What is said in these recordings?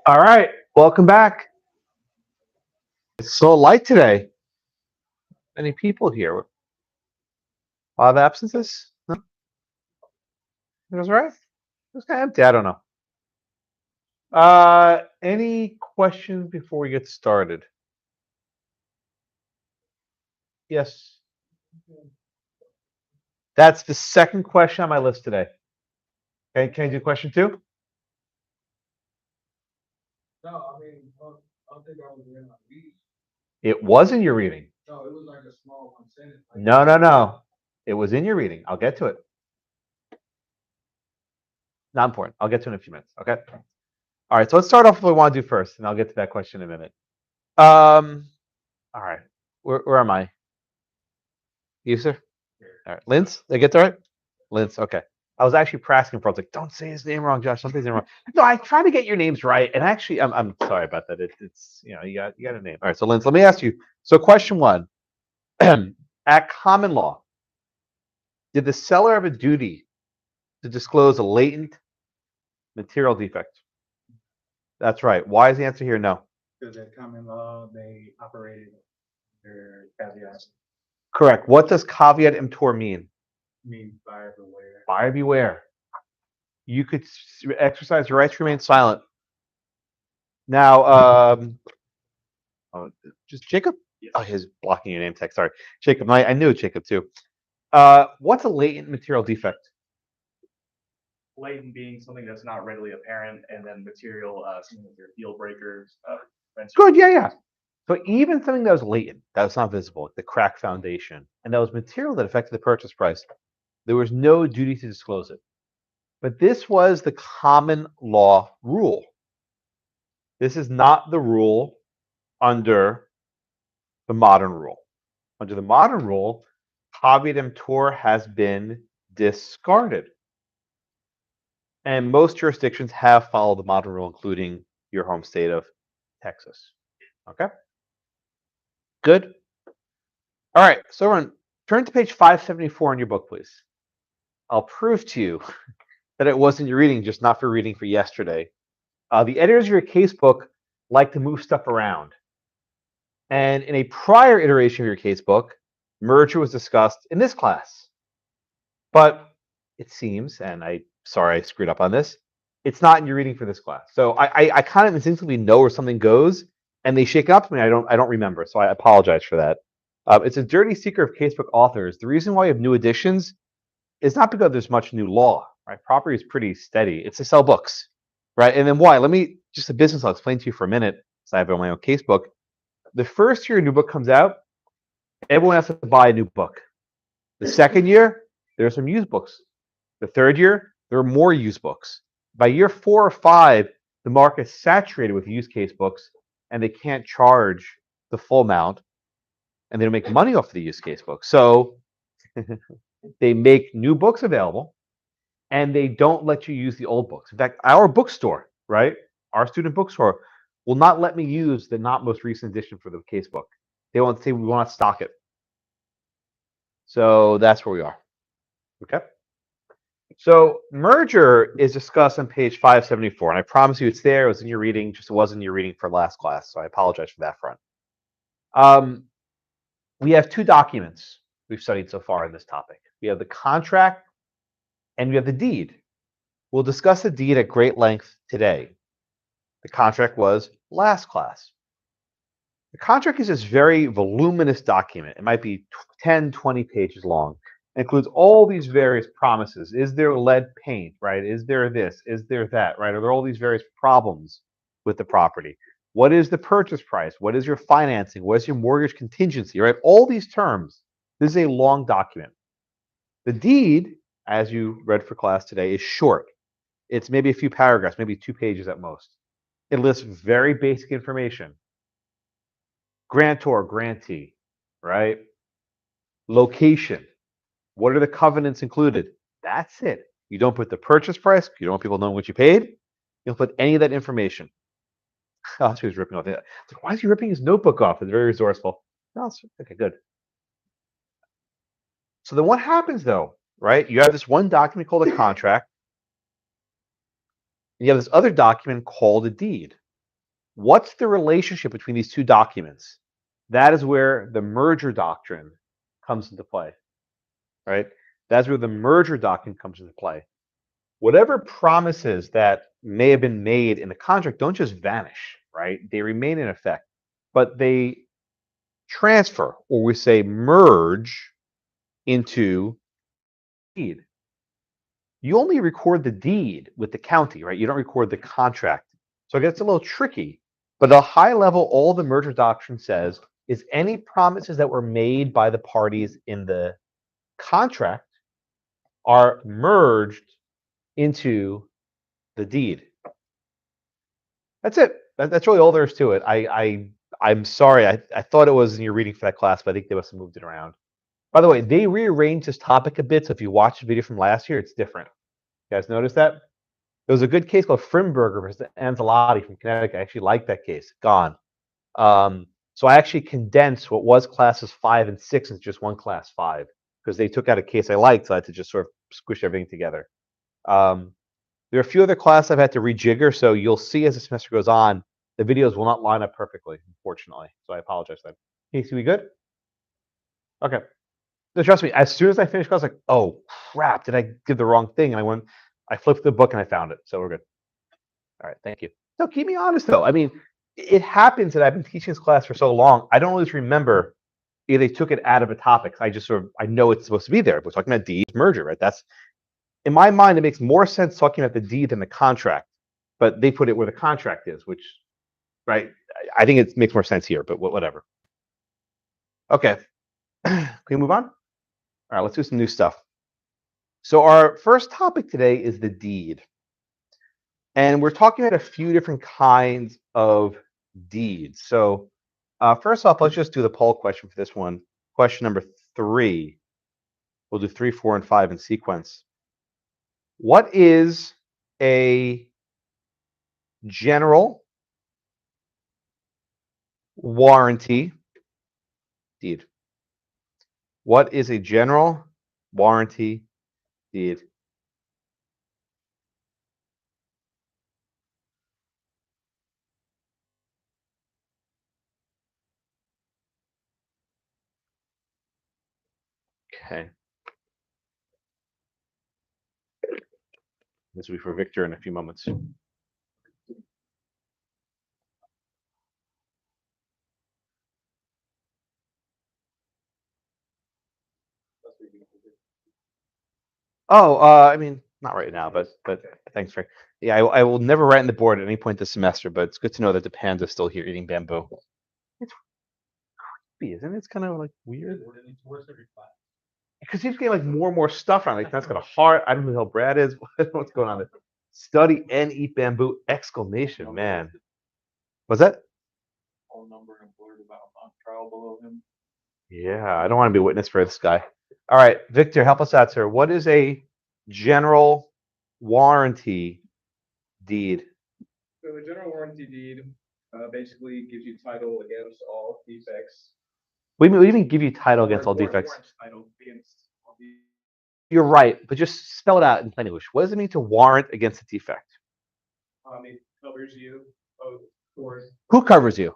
All right, welcome back. It's so light today. Many people here. A lot of absences. No, it was right. It was kind of empty. I don't know. Any questions before we get started? Yes. That's the second question on my list today. Okay, can I do question two? No, I mean, I don't think I was in my reading. It was in your reading. No, it was like a small one sentence. No. It was in your reading. I'll get to it. Not important. I'll get to it in a few minutes. Okay. All right. So let's start off with what we want to do first, and I'll get to that question in a minute. All right. Where am I? You, sir? All right. Linz? Did I get that right? Linz. Okay. I was actually pressing for. I was like, "Don't say his name wrong, Josh. Don't say his name wrong." No, I try to get your names right, and actually, I'm sorry about that. It's you got a name. All right. So Linz, let me ask you. So question one: at common law, did the seller have a duty to disclose a latent material defect? That's right. Why is the answer here no? Because at common law, they operated their caveats, Correct. What does caveat emptor mean? means buyer beware. Buyer beware. You could exercise your right to remain silent. Now, just Jacob? Yes. Oh, he's blocking your name text. Sorry. Jacob. I knew Jacob too. What's a latent material defect? Latent being something that's not readily apparent, and then material, something like your deal breakers. Good, yeah. So even something that was latent, that was not visible, like the crack foundation, and that was material that affected the purchase price, there was no duty to disclose it. But this was the common law rule. This is not the rule under the modern rule. Under the modern rule, caveat emptor has been discarded. And most jurisdictions have followed the modern rule, including your home state of Texas. Okay? Good. All right, so everyone, turn to page 574 in your book, please. I'll prove to you that it wasn't your reading, just not for reading for yesterday. The editors of your casebook like to move stuff around. And in a prior iteration of your casebook, merger was discussed in this class. But it seems, and sorry I screwed up on this, it's not in your reading for this class. So I kind of instinctively know where something goes, and they shake it up to me. I don't remember, so I apologize for that. It's a dirty secret of casebook authors. The reason why you have new editions is not because there's much new law, right? Property is pretty steady. It's to sell books, right? And then why? Let me just a business. I'll explain to you for a minute. So I have it on my own casebook. The first year a new book comes out, everyone has to buy a new book. The second year, there are some used books. The third year, there are more used books. By year 4 or 5, the market is saturated with used case books, and they can't charge the full amount, and they don't make money off the used case books. So they make new books available, and they don't let you use the old books. In fact, our bookstore, right, our student bookstore, will not let me use the not most recent edition for the case book. They won't say we will not stock it. So that's where we are. Okay. So merger is discussed on page 574, and I promise you it's there. It was in your reading, just it wasn't in your reading for last class, so I apologize for that front. We have two documents we've studied so far in this topic. We have the contract and we have the deed. We'll discuss the deed at great length today. The contract was last class. The contract is this very voluminous document. It might be 10, 20 pages long. It includes all these various promises. Is there lead paint, right? Is there this? Is there that, right? Are there all these various problems with the property? What is the purchase price? What is your financing? What is your mortgage contingency, right? All these terms. This is a long document. The deed, as you read for class today, is short. It's maybe a few paragraphs, maybe 2 pages at most. It lists very basic information. Grantor, grantee, right? Location. What are the covenants included? That's it. You don't put the purchase price. You don't want people knowing what you paid. You don't put any of that information. Oh, he was ripping off it. Why is he ripping his notebook off? It's very resourceful. No, okay, good. So then what happens though, right? You have this one document called a contract. And you have this other document called a deed. What's the relationship between these two documents? That is where the merger doctrine comes into play, right? That's where the merger doctrine comes into play. Whatever promises that may have been made in the contract don't just vanish, right? They remain in effect, but they transfer, or we say merge, into deed. You only record the deed with the county, right? You don't record the contract. So it gets a little tricky. But at a high level, all the merger doctrine says is any promises that were made by the parties in the contract are merged into the deed. That's it. That's really all there is to it. I'm sorry. I thought it was in your reading for that class, but I think they must have moved it around. By the way, they rearranged this topic a bit. So if you watch the video from last year, it's different. You guys notice that? There was a good case called Frimberger versus Anzalotti from Connecticut. I actually like that case. Gone. So I actually condensed what was classes 5 and 6 into just one class 5 because they took out a case I liked, so I had to just sort of squish everything together. There are a few other classes I've had to rejigger, so you'll see as the semester goes on, the videos will not line up perfectly, unfortunately. So I apologize then. Casey, we good? Okay. No, trust me, as soon as I finished class, I was like, oh crap, did I give the wrong thing? And I flipped the book and I found it. So we're good. All right, thank you. No, keep me honest though. I mean, it happens that I've been teaching this class for so long, I don't always remember if they took it out of a topic. I just sort of I know it's supposed to be there. We're talking about deed merger, right? That's in my mind, it makes more sense talking about the deed than the contract. But they put it where the contract is, which, right? I think it makes more sense here, but whatever. Okay, can we move on? All right, let's do some new stuff. So our first topic today is the deed. And we're talking about a few different kinds of deeds. So first off, let's just do the poll question for this one. Question number 3. We'll do 3, 4, and 5 in sequence. What is a general warranty deed? What is a general warranty deed? Okay. This will be for Victor in a few moments. Oh, I mean, not right now, but thanks, Frank. Yeah, I will never write on the board at any point this semester, but it's good to know that the panda's still here eating bamboo. It's creepy, isn't it? It's kind of like weird. Because he's getting like more and more stuff around. Like that's got a heart. I don't know who the hell Brad is. I don't know what's going on there. Study and eat bamboo! Exclamation, man. Was that? Phone number and blurred about on trial below him. Yeah, I don't want to be a witness for this guy. All right, Victor, help us out, sir. What is a general warranty deed? So the general warranty deed basically gives you title against all defects. We even give you title against all defects. Title against all defects. You're right, but just spell it out in plain English. What does it mean to warrant against a defect? It covers you for Who covers you?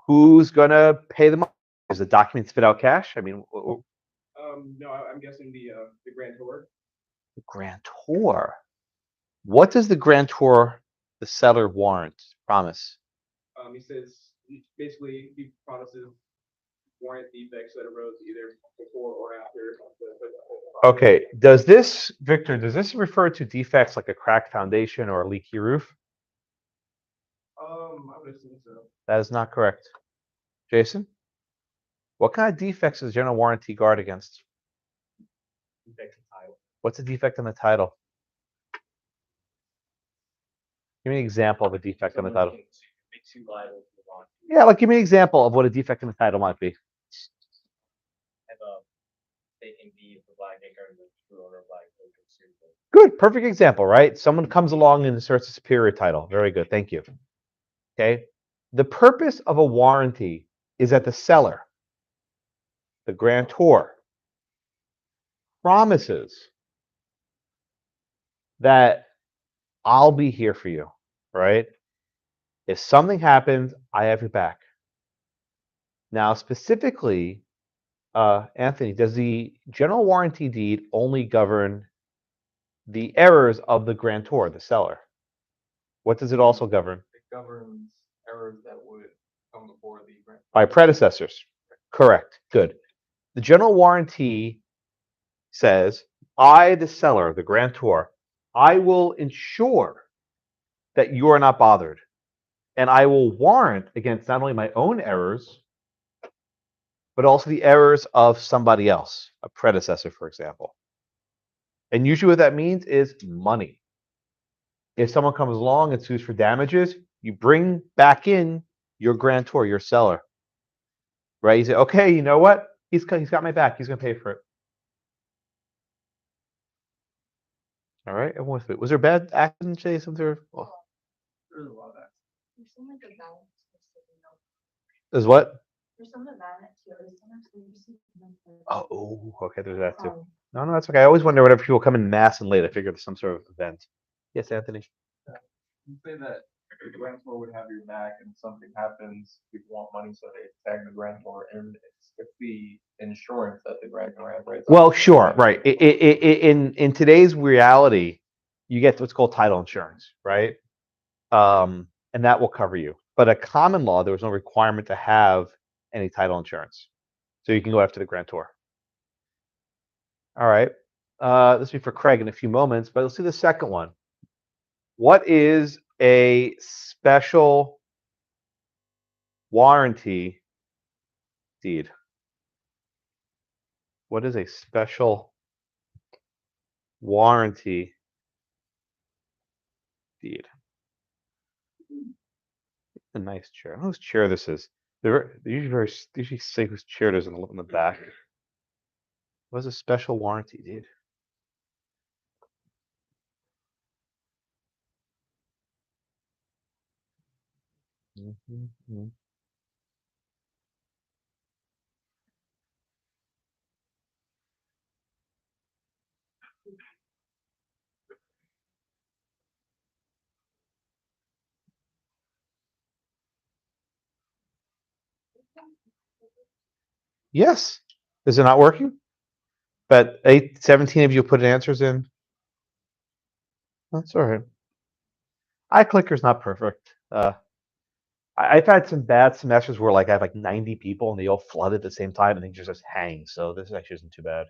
Who's gonna pay the money? Is the document spit out cash? I mean, no, I'm guessing the grantor. the grantor. What does the grantor, the seller, warrant? Promise. He says basically he promises warrant defects that arose either before or after. Okay. Does this, Victor? Does this refer to defects like a cracked foundation or a leaky roof? I would assume so. That is not correct. Jason, what kind of defects does general warranty guard against? Defect in title. What's a defect in the title? Give me an example of a defect in the title. Makes you liable for the wrong. Yeah, like give me an example of what a defect in the title might be. Have a taking deed for black acre and the true owner of black acre. Good, perfect example, right? Someone comes along and asserts a superior title. Very good, thank you. Okay, the purpose of a warranty is that the seller the grantor, promises that I'll be here for you, right? If something happens, I have your back. Now, specifically, Anthony, does the general warranty deed only govern the errors of the grantor, the seller? What does it also govern? It governs errors that would come before the grant. By predecessors. Correct. Good. The general warranty says, I, the seller, the grantor, I will ensure that you are not bothered. And I will warrant against not only my own errors, but also the errors of somebody else, a predecessor, for example. And usually what that means is money. If someone comes along and sues for damages, you bring back in your grantor, your seller, right? You say, okay, you know what? He's got my back. He's going to pay for it. All right. Everyone, was there a bad accident, Chase? There's a lot of that. There's what? There's some of that too. There's some actually received them. Oh, okay. There's that too. No, that's okay. I always wonder whenever people come in mass and late, I figure there's some sort of event. Yes, Anthony. You say that the grantor would have your back and something happens, people want money, so they tag the grantor, and it's the insurance that the grantor has, right? Well, sure, right. In today's reality, you get what's called title insurance, right? And that will cover you. But a common law, there was no requirement to have any title insurance, so you can go after the grantor. All right. This will be for Craig in a few moments, but let's see the second one. What is a special warranty deed? What is a special warranty deed? A nice chair. I don't know whose chair this is. They're usually say whose chair it is in the back. What is a special warranty deed? Yes. Is it not working? But 17 of you put answers in. That's all right. iClicker's not perfect. I've had some bad semesters where like I have like 90 people and they all flood at the same time and things just hang. So this actually isn't too bad.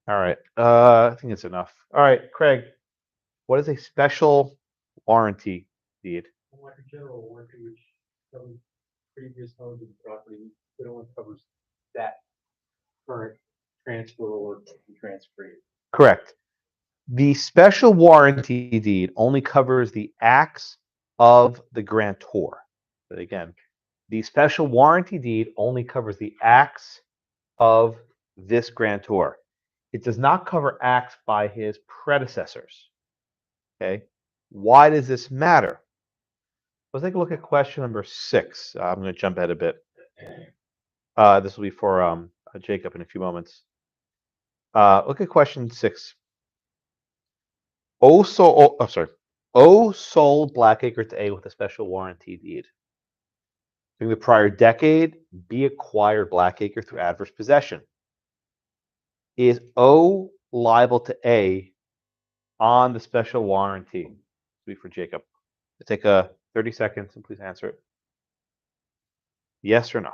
All right. I think it's enough. All right, Craig. What is a special warranty deed? Like a general warranty, which covers previous owners of the property, it only covers that current transfer or transfer. Correct. The special warranty deed only covers the acts of the grantor. But again, the special warranty deed only covers the acts of this grantor. It does not cover acts by his predecessors. Okay. Why does this matter? Let's take a look at question number 6. I'm going to jump ahead a bit. This will be for Jacob in a few moments. Look at question 6. O sold Blackacre to A with a special warranty deed. During the prior decade, B acquired Blackacre through adverse possession. Is O liable to A on the special warranty? This will be for Jacob. Take 30 seconds and please answer it. Yes or no?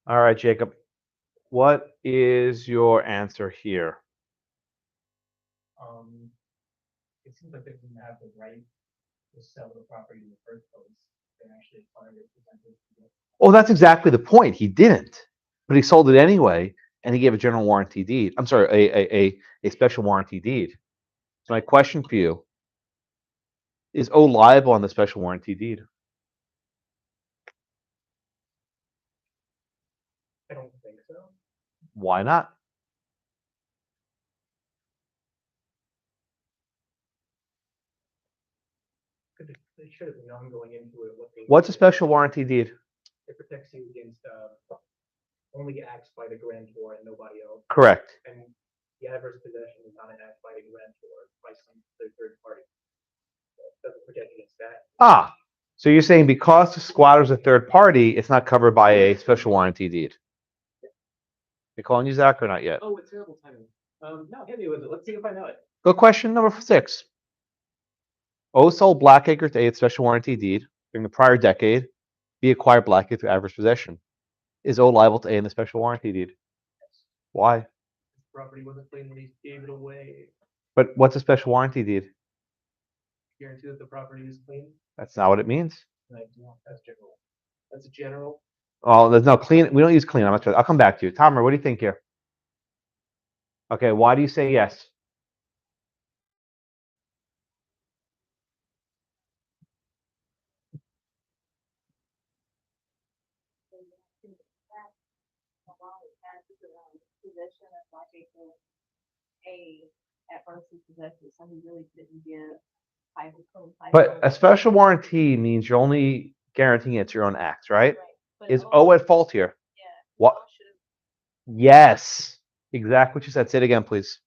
All right, Jacob. What is your answer here? It seems like they didn't have the right to sell the property in the first place. They actually acquired it. Oh, that's exactly the point. He didn't, but he sold it anyway, and he gave a general warranty deed. I'm sorry, a special warranty deed. So my question for you: Is O liable on the special warranty deed? I don't think so. Why not? They should have known going into it what they. What's a special warranty deed? It protects you against, only acts by the grantor and nobody else. Correct. And the adverse possession is not an act by the grantor, by some third party. So it doesn't protect against that. Ah, so you're saying because the squatter's a third party, it's not covered by a special warranty deed? You calling you Zach or not yet? Oh, it's terrible timing. No, hit me with it. Let's see if I know it. Good question number 6. O sold Blackacre to A its special warranty deed during the prior decade. B acquired Blackacre through adverse possession. Is O liable to A in the special warranty deed? Why? Property wasn't clean when he gave it away. But what's a special warranty deed? Guarantee that the property is clean. That's not what it means. Like, no, that's general. That's a general. Oh, there's no clean. We don't use clean. I'll come back to you. Tomer, what do you think here? Okay, why do you say yes? Possession of like a adverse possession, so he really didn't give title. But a special warranty means you're only guaranteeing it's your own acts, right? But Is O at fault here? Yeah. What? Yes. Exactly what you said. Say it again, please.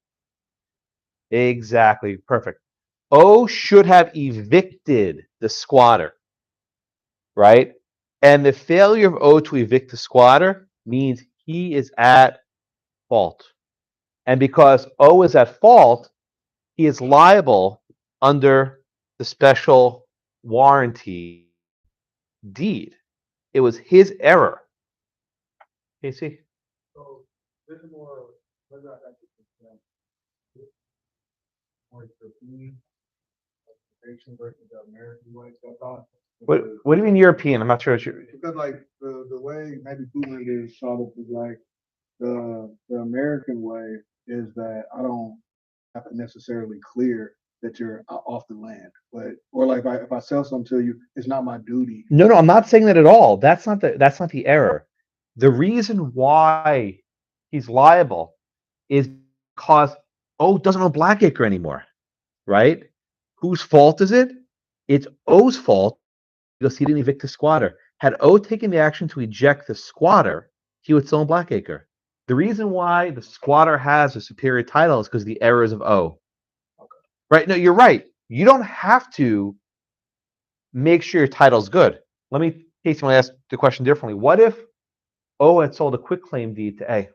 Exactly. Perfect. O should have evicted the squatter, right? And the failure of O to evict the squatter means he is at fault. And because O is at fault, he is liable under the special warranty deed. It was his error. Casey? So this is more, whether I like to versus the American way, so I thought. What do you mean European? I'm not sure what you're. Because like the way maybe Foodland is sort of like the American way is that I don't have to necessarily clear that you're off the land, but or like if I sell something to you, it's not my duty. No, I'm not saying that at all. That's not the error. The reason why he's liable is because O doesn't own Blackacre anymore, right? Whose fault is it? It's O's fault because he didn't evict the squatter. Had O taken the action to eject the squatter, he would still own Blackacre. The reason why the squatter has a superior title is because of the errors of O. Okay. Right? No, you're right. You don't have to make sure your title's good. Let me ask the question differently. What if O had sold a quitclaim deed to A?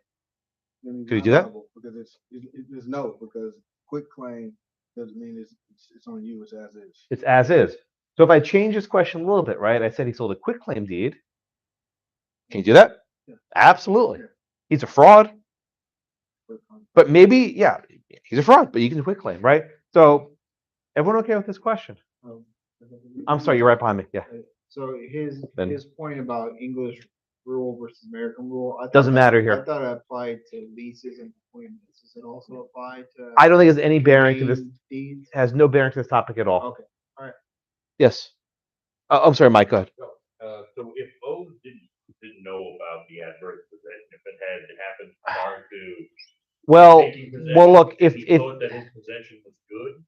Could you do that? Because it's no, because quit claim doesn't mean it's on you. It's as is. It's as is. So if I change this question a little bit, right? I said he sold a quitclaim deed. Can you do that? Yeah. Absolutely. Yeah. He's a fraud. But maybe, yeah, he's a fraud, but you can quitclaim, right? So everyone okay with this question? I'm sorry, you're right behind me. Yeah. So his point about English rule versus American rule doesn't matter here. I thought it applied to leases and appointments. Does it also apply to? I don't think it has any bearing to this. Deeds? Has no bearing to this topic at all. Okay. All right. Yes. I'm sorry, Mike. Go ahead. So if O didn't know about the adverse possession, if it had happened prior to well, look, if thought that his possession was good.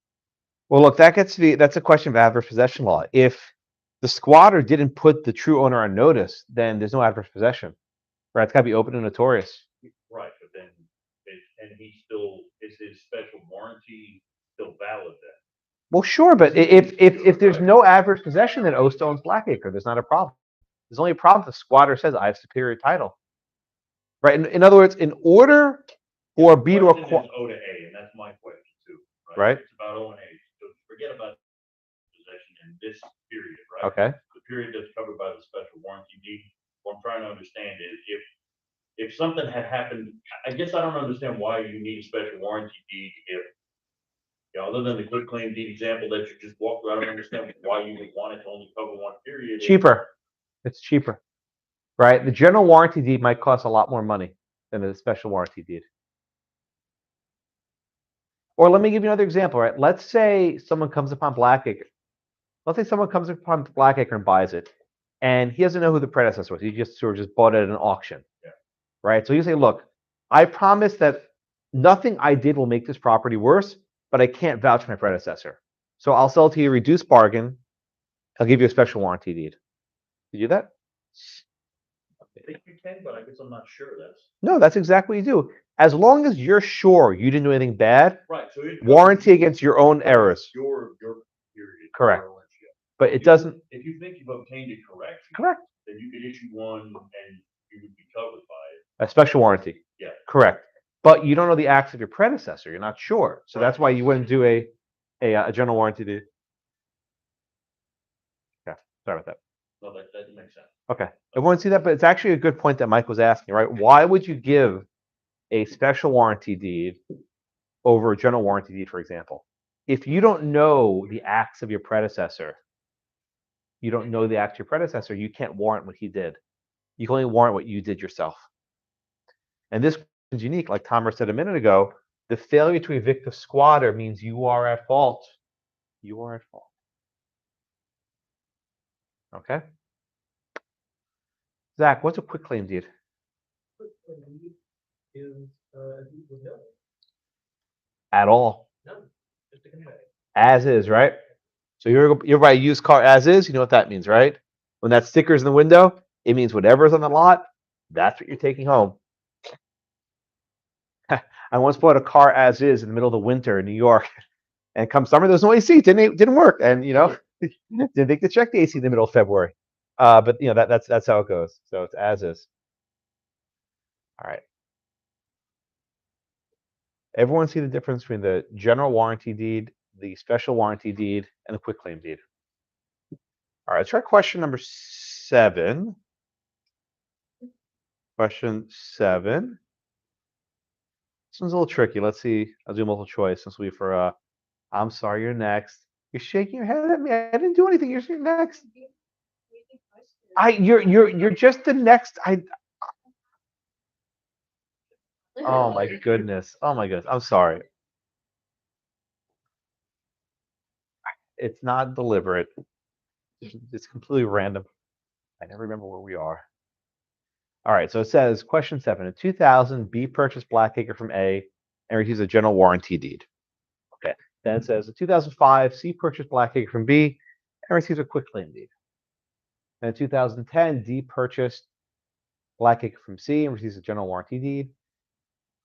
Well, look, that's a question of adverse possession law. If the squatter didn't put the true owner on notice, then there's no adverse possession, right? It's got to be open and notorious. Right, but then, is his special warranty still valid then? Well, sure, but if there's no adverse possession, then O still owns Blackacre. There's not a problem. There's only a problem if the squatter says, I have superior title. Right? In other words, in order for B to acquire. O to A, and that's my question too. Right? It's about O and A. So forget about possession in this period, right? Okay. The period that's covered by the special warranty deed. What I'm trying to understand is if something had happened, I guess I don't understand why you need a special warranty deed other than the quitclaim deed example that you just walked through. I don't understand why you would want it to only cover one period. Cheaper. It's cheaper. Right? The general warranty deed might cost a lot more money than a special warranty deed. Or let me give you another example, right? Let's say someone comes upon Blackacre let's say someone comes upon Blackacre and buys it, and he doesn't know who the predecessor was. He just sort of just bought it at an auction, right? So you say, look, I promise that nothing I did will make this property worse, but I can't vouch for my predecessor. So I'll sell it to you a reduced bargain. I'll give you a special warranty deed. You do that? I think you can, but I guess I'm not sure that's. No, that's exactly what you do. As long as you're sure you didn't do anything bad, Right, so it. warranty against your own errors. Your period. Correct. your ownership. But it doesn't. If you think you've obtained it correct. Correct. Then you could issue one and you would be covered by it. A special warranty. Yeah. Correct. But you don't know the acts of your predecessor. You're not sure. So that's why you wouldn't do a general warranty deed. Yeah. Sorry about that. No, that makes sense. Okay. Everyone see that? But it's actually a good point that Mike was asking, right? Why would you give a special warranty deed over a general warranty deed, for example? If you don't know the acts of your predecessor, you don't know the acts of your predecessor, you can't warrant what he did. You can only warrant what you did yourself. And this is unique, like Thomas said a minute ago. The failure to evict a squatter means you are at fault. You are at fault. Okay? Zach, what's a quitclaim deed? Quitclaim deed is a deed with no, At all. just a convey. As is, right? So you're buy a used car as is, you know what that means, right? When that sticker's in the window, it means whatever's on the lot, that's what you're taking home. I once bought a car as is in the middle of the winter in New York. And come summer, there was no AC. It didn't work. And didn't think to check the AC in the middle of February. But that's how it goes. So it's as is. All right. Everyone see the difference between the general warranty deed, the special warranty deed, and the quitclaim deed. All right, let's try question number 7. Question 7. This one's a little tricky. Let's see. I'll do multiple choice. This will be for I'm sorry, you're next. You're shaking your head at me. I didn't do anything. You're next. You're just the next. Oh my goodness. Oh my goodness. I'm sorry. It's not deliberate. It's completely random. I never remember where we are. All right, so it says, question 7. In 2000, B purchased Blackacre from A and receives a general warranty deed. Okay. Then it says, in 2005, C purchased Blackacre from B and receives a quitclaim deed. Then in 2010, D purchased Blackacre from C and receives a general warranty deed.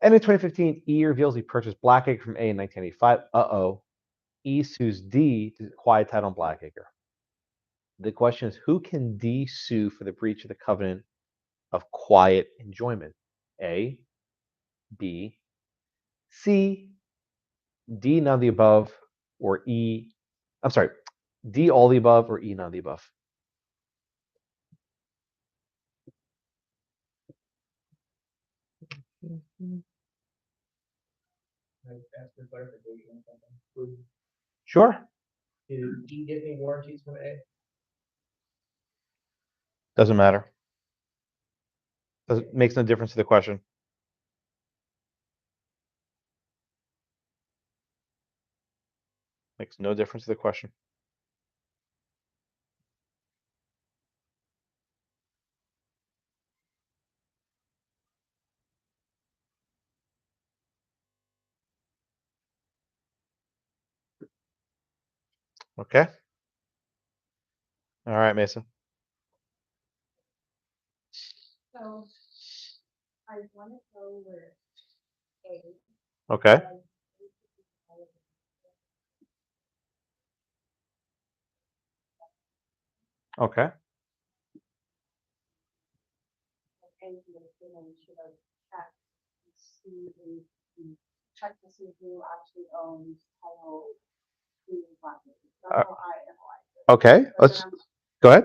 And in 2015, E reveals he purchased Blackacre from A in 1985. Uh-oh. E sues D to quiet title on Blackacre. The question is, who can D sue for the breach of the covenant of quiet enjoyment? A, B, C, D, none of the above, or E, I'm sorry, D, all the above, or E, none of the above. I ask for clarification on something. Sure. Did he get any warranties from A? Doesn't matter. Makes no difference to the question. Makes no difference to the question. Okay. All right, Mason. So I want to go with A. Okay. Okay. And should have checked to see check to see who actually owns title to the property. That's how I analyze it. Okay. But Let's then I'm go ahead.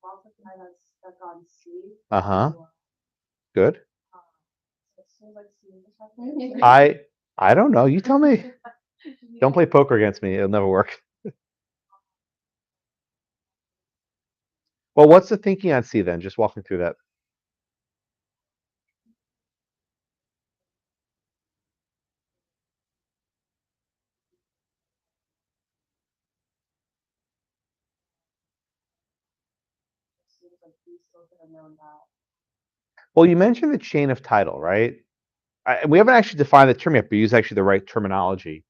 also kind of stuck on C. Uh-huh. Good. So it seems like C is happening. I don't know. You tell me. Don't play poker against me. It'll never work. Well, what's the thinking on C then? Just walk me through that. should have known that. Well, you mentioned the chain of title, right? We haven't actually defined the term yet, but use actually the right terminology.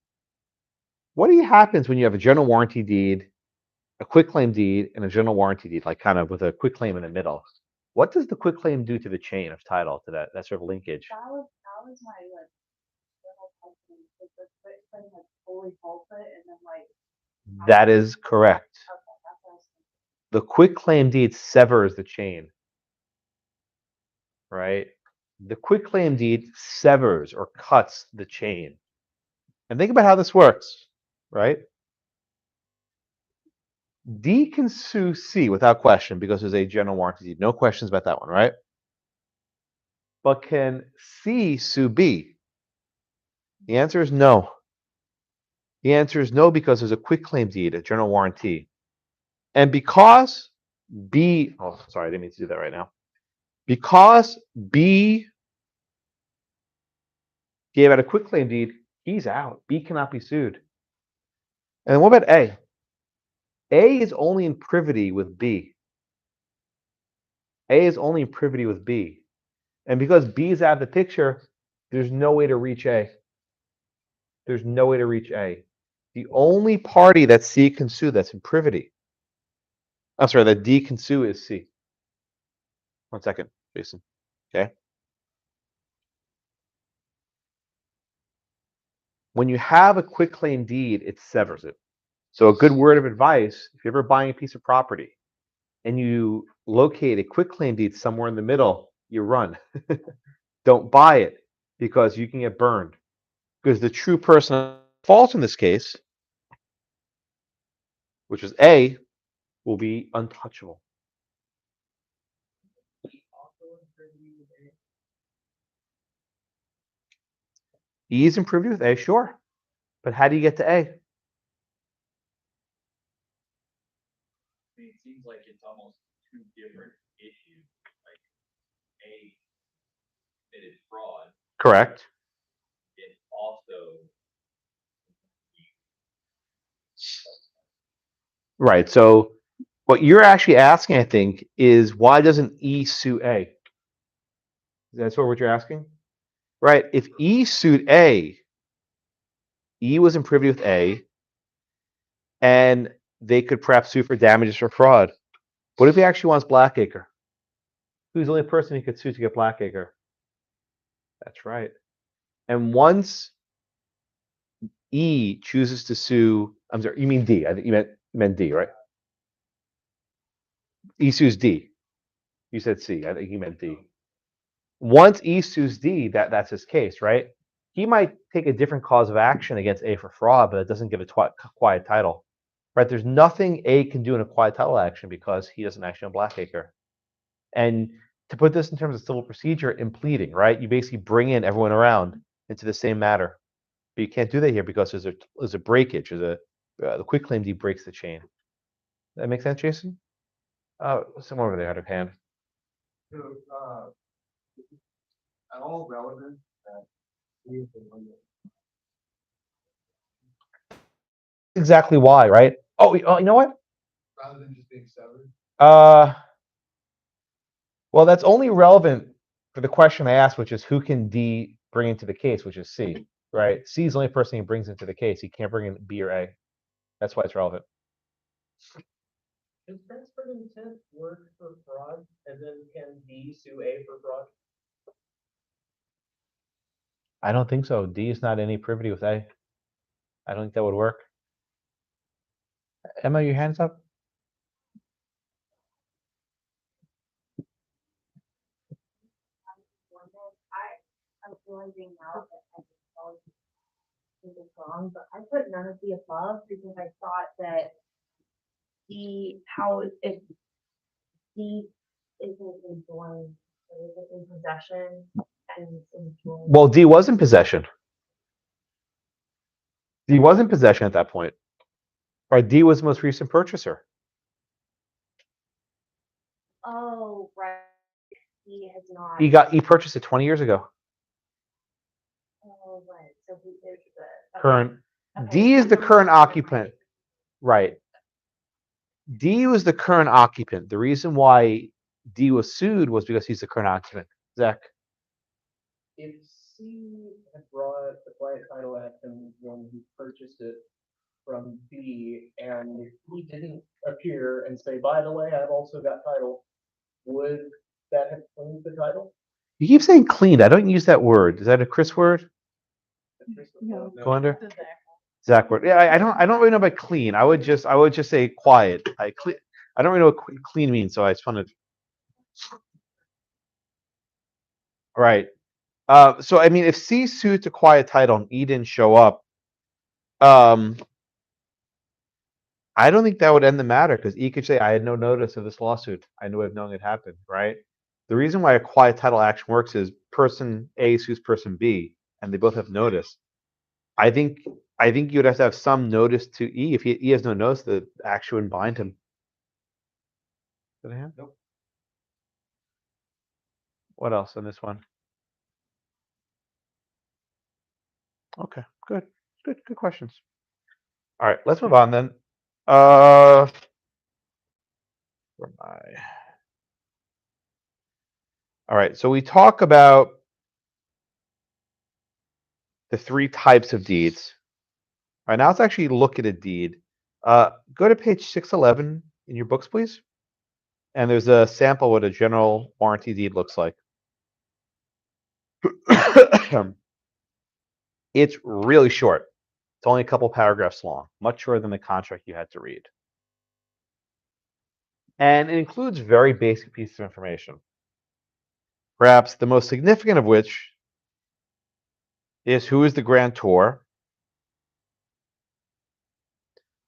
What happens when you have a general warranty deed, a quitclaim deed, and a general warranty deed, like kind of with a quitclaim in the middle? What does the quitclaim do to the chain of title, to that sort of linkage? That was my like little question, because the quick thing had fully halted and then like. That is correct. Okay, that's what I was thinking. The quitclaim deed severs the chain, right? The quitclaim deed severs or cuts the chain. And think about how this works, right? D can sue C without question because there's a general warranty deed. No questions about that one, right? But can C sue B? The answer is no. The answer is no because there's a quitclaim deed, a general warranty. And because B, oh, sorry, I didn't mean to do that right now. Because B gave out a quitclaim deed, he's out. B cannot be sued. And what about A? A is only in privity with B. A is only in privity with B. And because B is out of the picture, there's no way to reach A. There's no way to reach A. The only party that C can sue that's in privity, I'm sorry, that D can sue is C. 1 second, Jason. Okay. When you have a quitclaim deed, it severs it. So a good word of advice, if you're ever buying a piece of property and you locate a quitclaim deed somewhere in the middle, you run. Don't buy it because you can get burned. Because the true person at fault in this case, which is A, will be untouchable. E is in privity with A, sure. But how do you get to A? I mean, it seems like it's almost two different issues, like A committed fraud, Correct. it also. Right. So what you're actually asking, I think, is why doesn't E sue A? That's what you're asking? Right. If E sued A, E was in privity with A, and they could perhaps sue for damages for fraud. What if he actually wants Blackacre? Who's the only person he could sue to get Blackacre? That's right. And once E chooses to sue, I'm sorry, you mean D? I think you meant D, right? E sues D. You said C. I think you meant D. Once E sues D, that's his case, right? He might take a different cause of action against A for fraud, but it doesn't give a quiet title, right? There's nothing A can do in a quiet title action because he doesn't actually own Blackacre. And to put this in terms of civil procedure, in pleading, right? You basically bring in everyone around into the same matter. But you can't do that here because there's a breakage. The quitclaim deed breaks the chain. That make sense, Jason? Someone over there had a hand. So, at all relevant that we have been limited. Exactly why, right? Oh, you know what? Rather than just being severed. Well, that's only relevant for the question I asked, which is who can D bring into the case, which is C, right? C is the only person he brings into the case. He can't bring in B or A. That's why it's relevant. Does transferred intent work for fraud, and then can D sue A for fraud? I don't think so. D is not any privity with A. I don't think that would work. Emma, your hands up? I'm realizing now that I was this wrong, but I put none of the above because I thought that if D isn't enjoying, isn't in possession and enjoying. Well, D was in possession. D was in possession at that point. Right, D was the most recent purchaser. Oh, right. He has not. He purchased it 20 years ago. Oh, right. So he is the Current. Okay. D is the current occupant. Right. D was the current occupant. The reason why D was sued was because he's the current occupant. Zach. If C had brought the quiet title action when he purchased it from B, and he didn't appear and say, by the way, I've also got title, would that have claimed the title? You keep saying cleaned. I don't use that word. Is that a Chris word? No. Go under. Zach word. Yeah, I don't really know about clean. I would just say quiet. I don't really know what clean means, so I just wanted. Right. So I mean, if C sued to quiet title and E didn't show up, I don't think that would end the matter because E could say, I had no notice of this lawsuit. I knew of knowing it happened, right? The reason why a quiet title action works is person A sues person B, and they both have notice. I think you'd have to have some notice to E. If E has no notice, the action wouldn't bind him. Did I have? Nope. What else on this one? Okay, good questions. All right, let's move on then. Where am I? All right, so we talk about the three types of deeds. All right, now let's actually look at a deed. Go to page 611 in your books, please. And there's a sample what a general warranty deed looks like. It's really short. It's only a couple paragraphs long, much shorter than the contract you had to read. And it includes very basic pieces of information. Perhaps the most significant of which is who is the grantor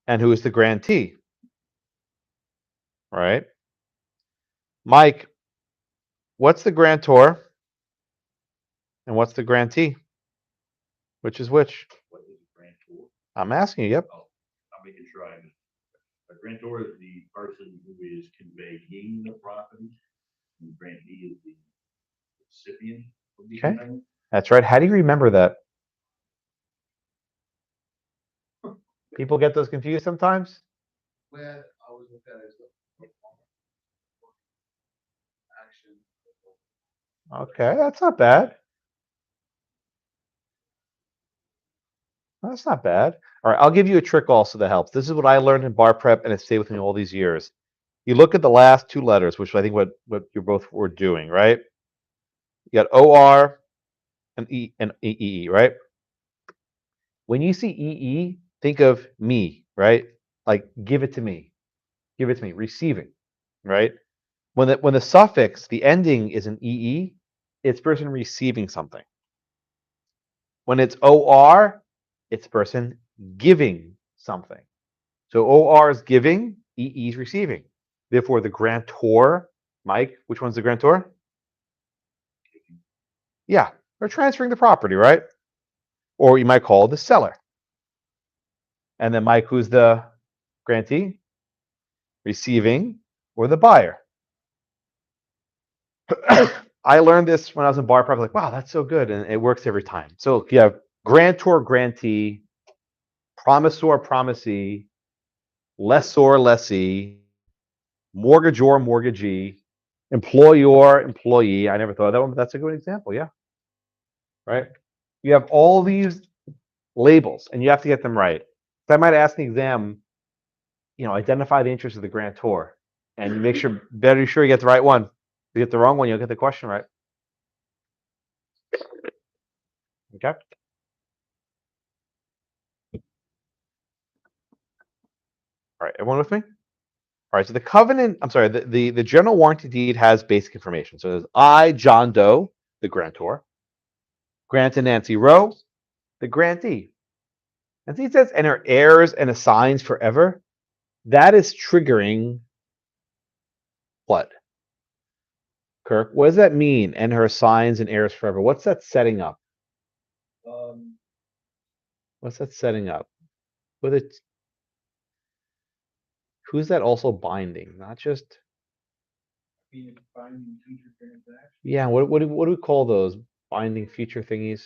and who is the grantee, right? Mike, what's the grantor and what's the grantee? Which is which? What is a grantor? I'm asking you, yep. Oh, I'm making sure I understand. A grantor is the person who is conveying the property, and the grantee is the recipient of the Okay. conveyance. That's right. How do you remember that? People get those confused sometimes. Well, I always look at it as a action. Okay, that's not bad. That's not bad. All right, I'll give you a trick also that helps. This is what I learned in bar prep, and it's stayed with me all these years. You look at the last two letters, which I think what you both were doing, right? You got OR and EE, right? When you see EE, think of me, right? Like give it to me, give it to me, receiving, right? When the suffix, the ending is an EE, it's person receiving something. When it's OR, it's person giving something. So OR is giving, EE is receiving. Therefore, the grantor, Mike, which one's the grantor? Yeah, they're transferring the property, right? Or you might call it the seller. And then Mike, who's the grantee? Receiving or the buyer. I learned this when I was in bar prep. Like, wow, that's so good, and it works every time. So you have grantor, grantee, promisor, promisee, lessor, lessee, mortgagor, mortgagee, employer, employee. I never thought of that one, but that's a good example. Yeah. Right. You have all these labels, and you have to get them right. So I might ask the exam, identify the interest of the grantor, and you make sure you get the right one. If you get the wrong one, you'll get the question right. Okay. All right, everyone with me? All right, so the covenant, I'm sorry, the general warranty deed has basic information. So there's I, John Doe, the grantor, Grant and Nancy Rowe, the grantee. And see, it says, and her heirs and assigns forever. That is triggering what? Kirk, what does that mean? And her assigns and heirs forever. What's that setting up? What's that setting up? With it, who's that also binding? Not just. Binding future transaction. Yeah, what do we call those binding future thingies?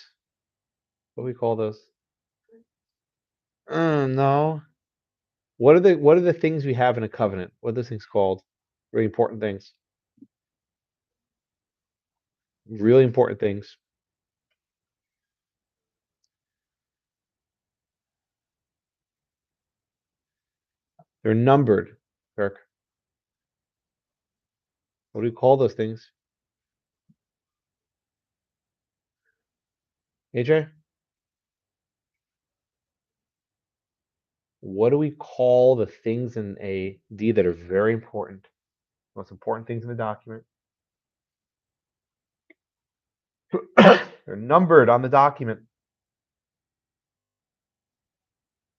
What do we call those? No. What are the things we have in a covenant? What are those things called? Really important things. Really important things. They're numbered, Kirk. What do we call those things? AJ? What do we call the things in a deed that are very important? Most important things in the document. They're numbered on the document.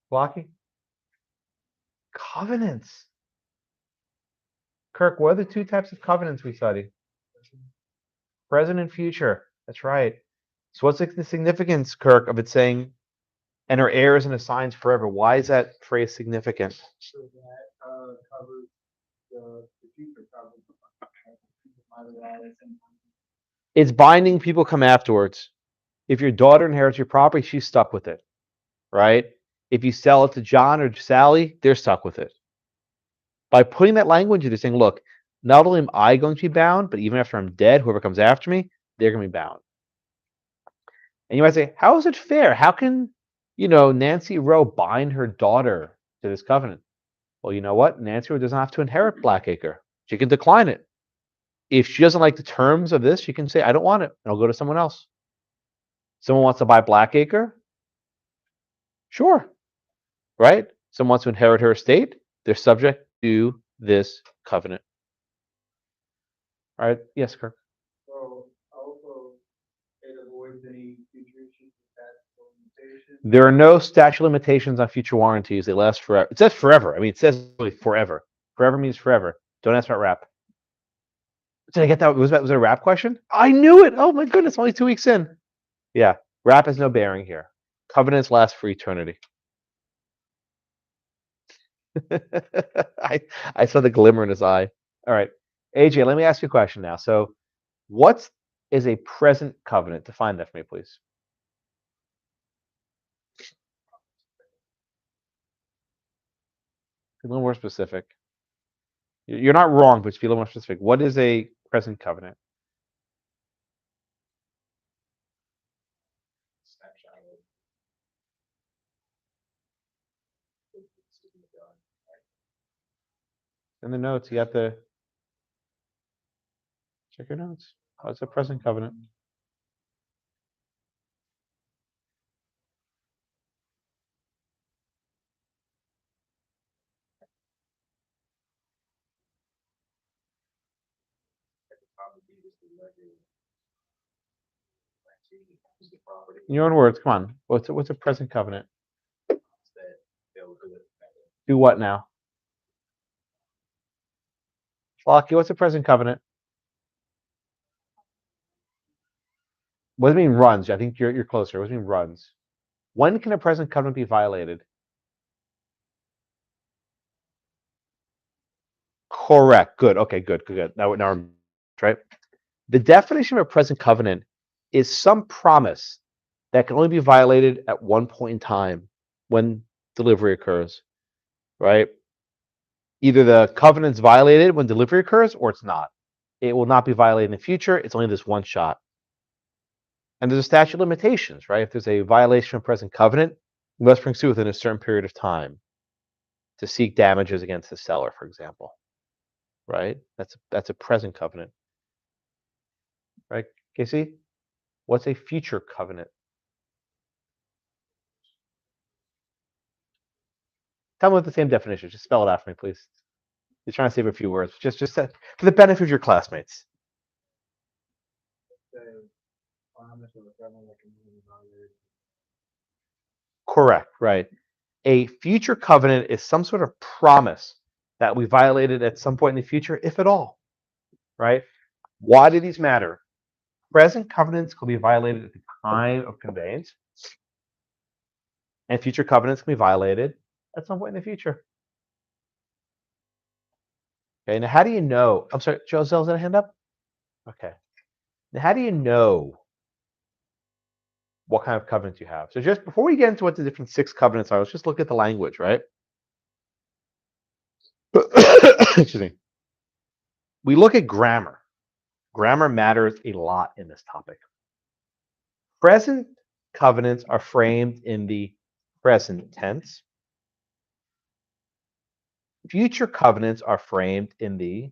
Blocky? Covenants. Kirk, what are the two types of covenants we study? Present and future. That's right. So what's the significance, Kirk, of it saying, and her heirs and assigns forever? Why is that phrase significant? So that covers the future covers. It's binding. People come afterwards. If your daughter inherits your property, she's stuck with it, right? If you sell it to John or Sally, they're stuck with it. By putting that language, you're saying, look, not only am I going to be bound, but even after I'm dead, whoever comes after me, they're going to be bound. And you might say, how is it fair? How can, Nancy Rowe bind her daughter to this covenant? Well, you know what? Nancy Rowe doesn't have to inherit Blackacre. She can decline it. If she doesn't like the terms of this, she can say, I don't want it, and I'll go to someone else. Someone wants to buy Blackacre? Sure. Right? Someone wants to inherit her estate? They're subject to this covenant. All right. Yes, Kirk. So also it avoids any future issues with that limitation. There are no statute of limitations on future warranties. They last forever. It says forever. I mean, it says really forever. Forever means forever. Don't ask about wrap. Did I get that? Was it a wrap question? I knew it. Oh my goodness, only 2 weeks in. Yeah, wrap has no bearing here. Covenants last for eternity. I saw the glimmer in his eye. All right, AJ, let me ask you a question now. So, what is a present covenant? Define that for me, please. A little more specific. You're not wrong, but be a little more specific. What is a present covenant? In the notes, you have to check your notes. What's a present covenant? In your own words, come on. What's a present covenant? Do what now? Flocky, what's a present covenant? What does it mean runs? I think you're closer. What does it mean runs? When can a present covenant be violated? Correct. Good. Okay, good. Now I'm right. The definition of a present covenant is some promise that can only be violated at one point in time when delivery occurs, right? Either the covenant's violated when delivery occurs or it's not. It will not be violated in the future. It's only this one shot. And there's a statute of limitations, right? If there's a violation of present covenant, you must bring suit within a certain period of time to seek damages against the seller, for example, right? That's a present covenant, right? Casey, what's a future covenant? Tell me what the same definition is. Just spell it out for me, please. You're trying to save a few words. Just for the benefit of your classmates. Correct, right. A future covenant is some sort of promise that we violated at some point in the future, if at all, right? Why do these matter? Present covenants can be violated at the time of conveyance, and future covenants can be violated at some point in the future. Okay, now how do you know? I'm sorry, Joselle's got a hand up? Okay. Now how do you know what kind of covenants you have? So just before we get into what the different 6 covenants are, let's just look at the language, right? Excuse me. We look at grammar. Grammar matters a lot in this topic. Present covenants are framed in the present tense. Future covenants are framed in the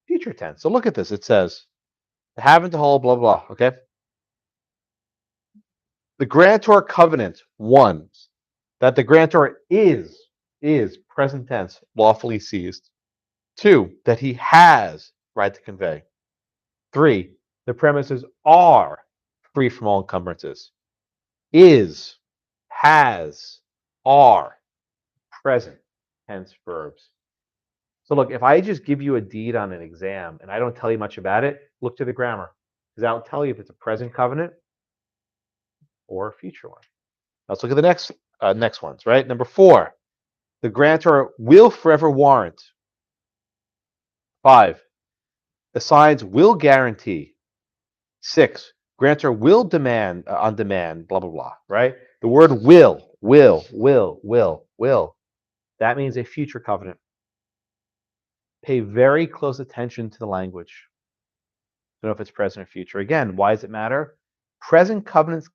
future tense. So look at this. It says, having to hold, blah, blah, blah, okay? The grantor covenant, one, that the grantor is present tense, lawfully seized. Two, that he has right to convey. Three, the premises are free from all encumbrances. Is, has, are, present tense verbs. So look, if I just give you a deed on an exam and I don't tell you much about it, look to the grammar, because that'll tell you if it's a present covenant or a future one. Let's look at the next ones, right? Number 4, the grantor will forever warrant. 5, the signs will guarantee. 6, grantor will demand on demand, blah, blah, blah, right? The word will. That means a future covenant. Pay very close attention to the language. Don't know if it's present or future. Again, why does it matter? Present covenants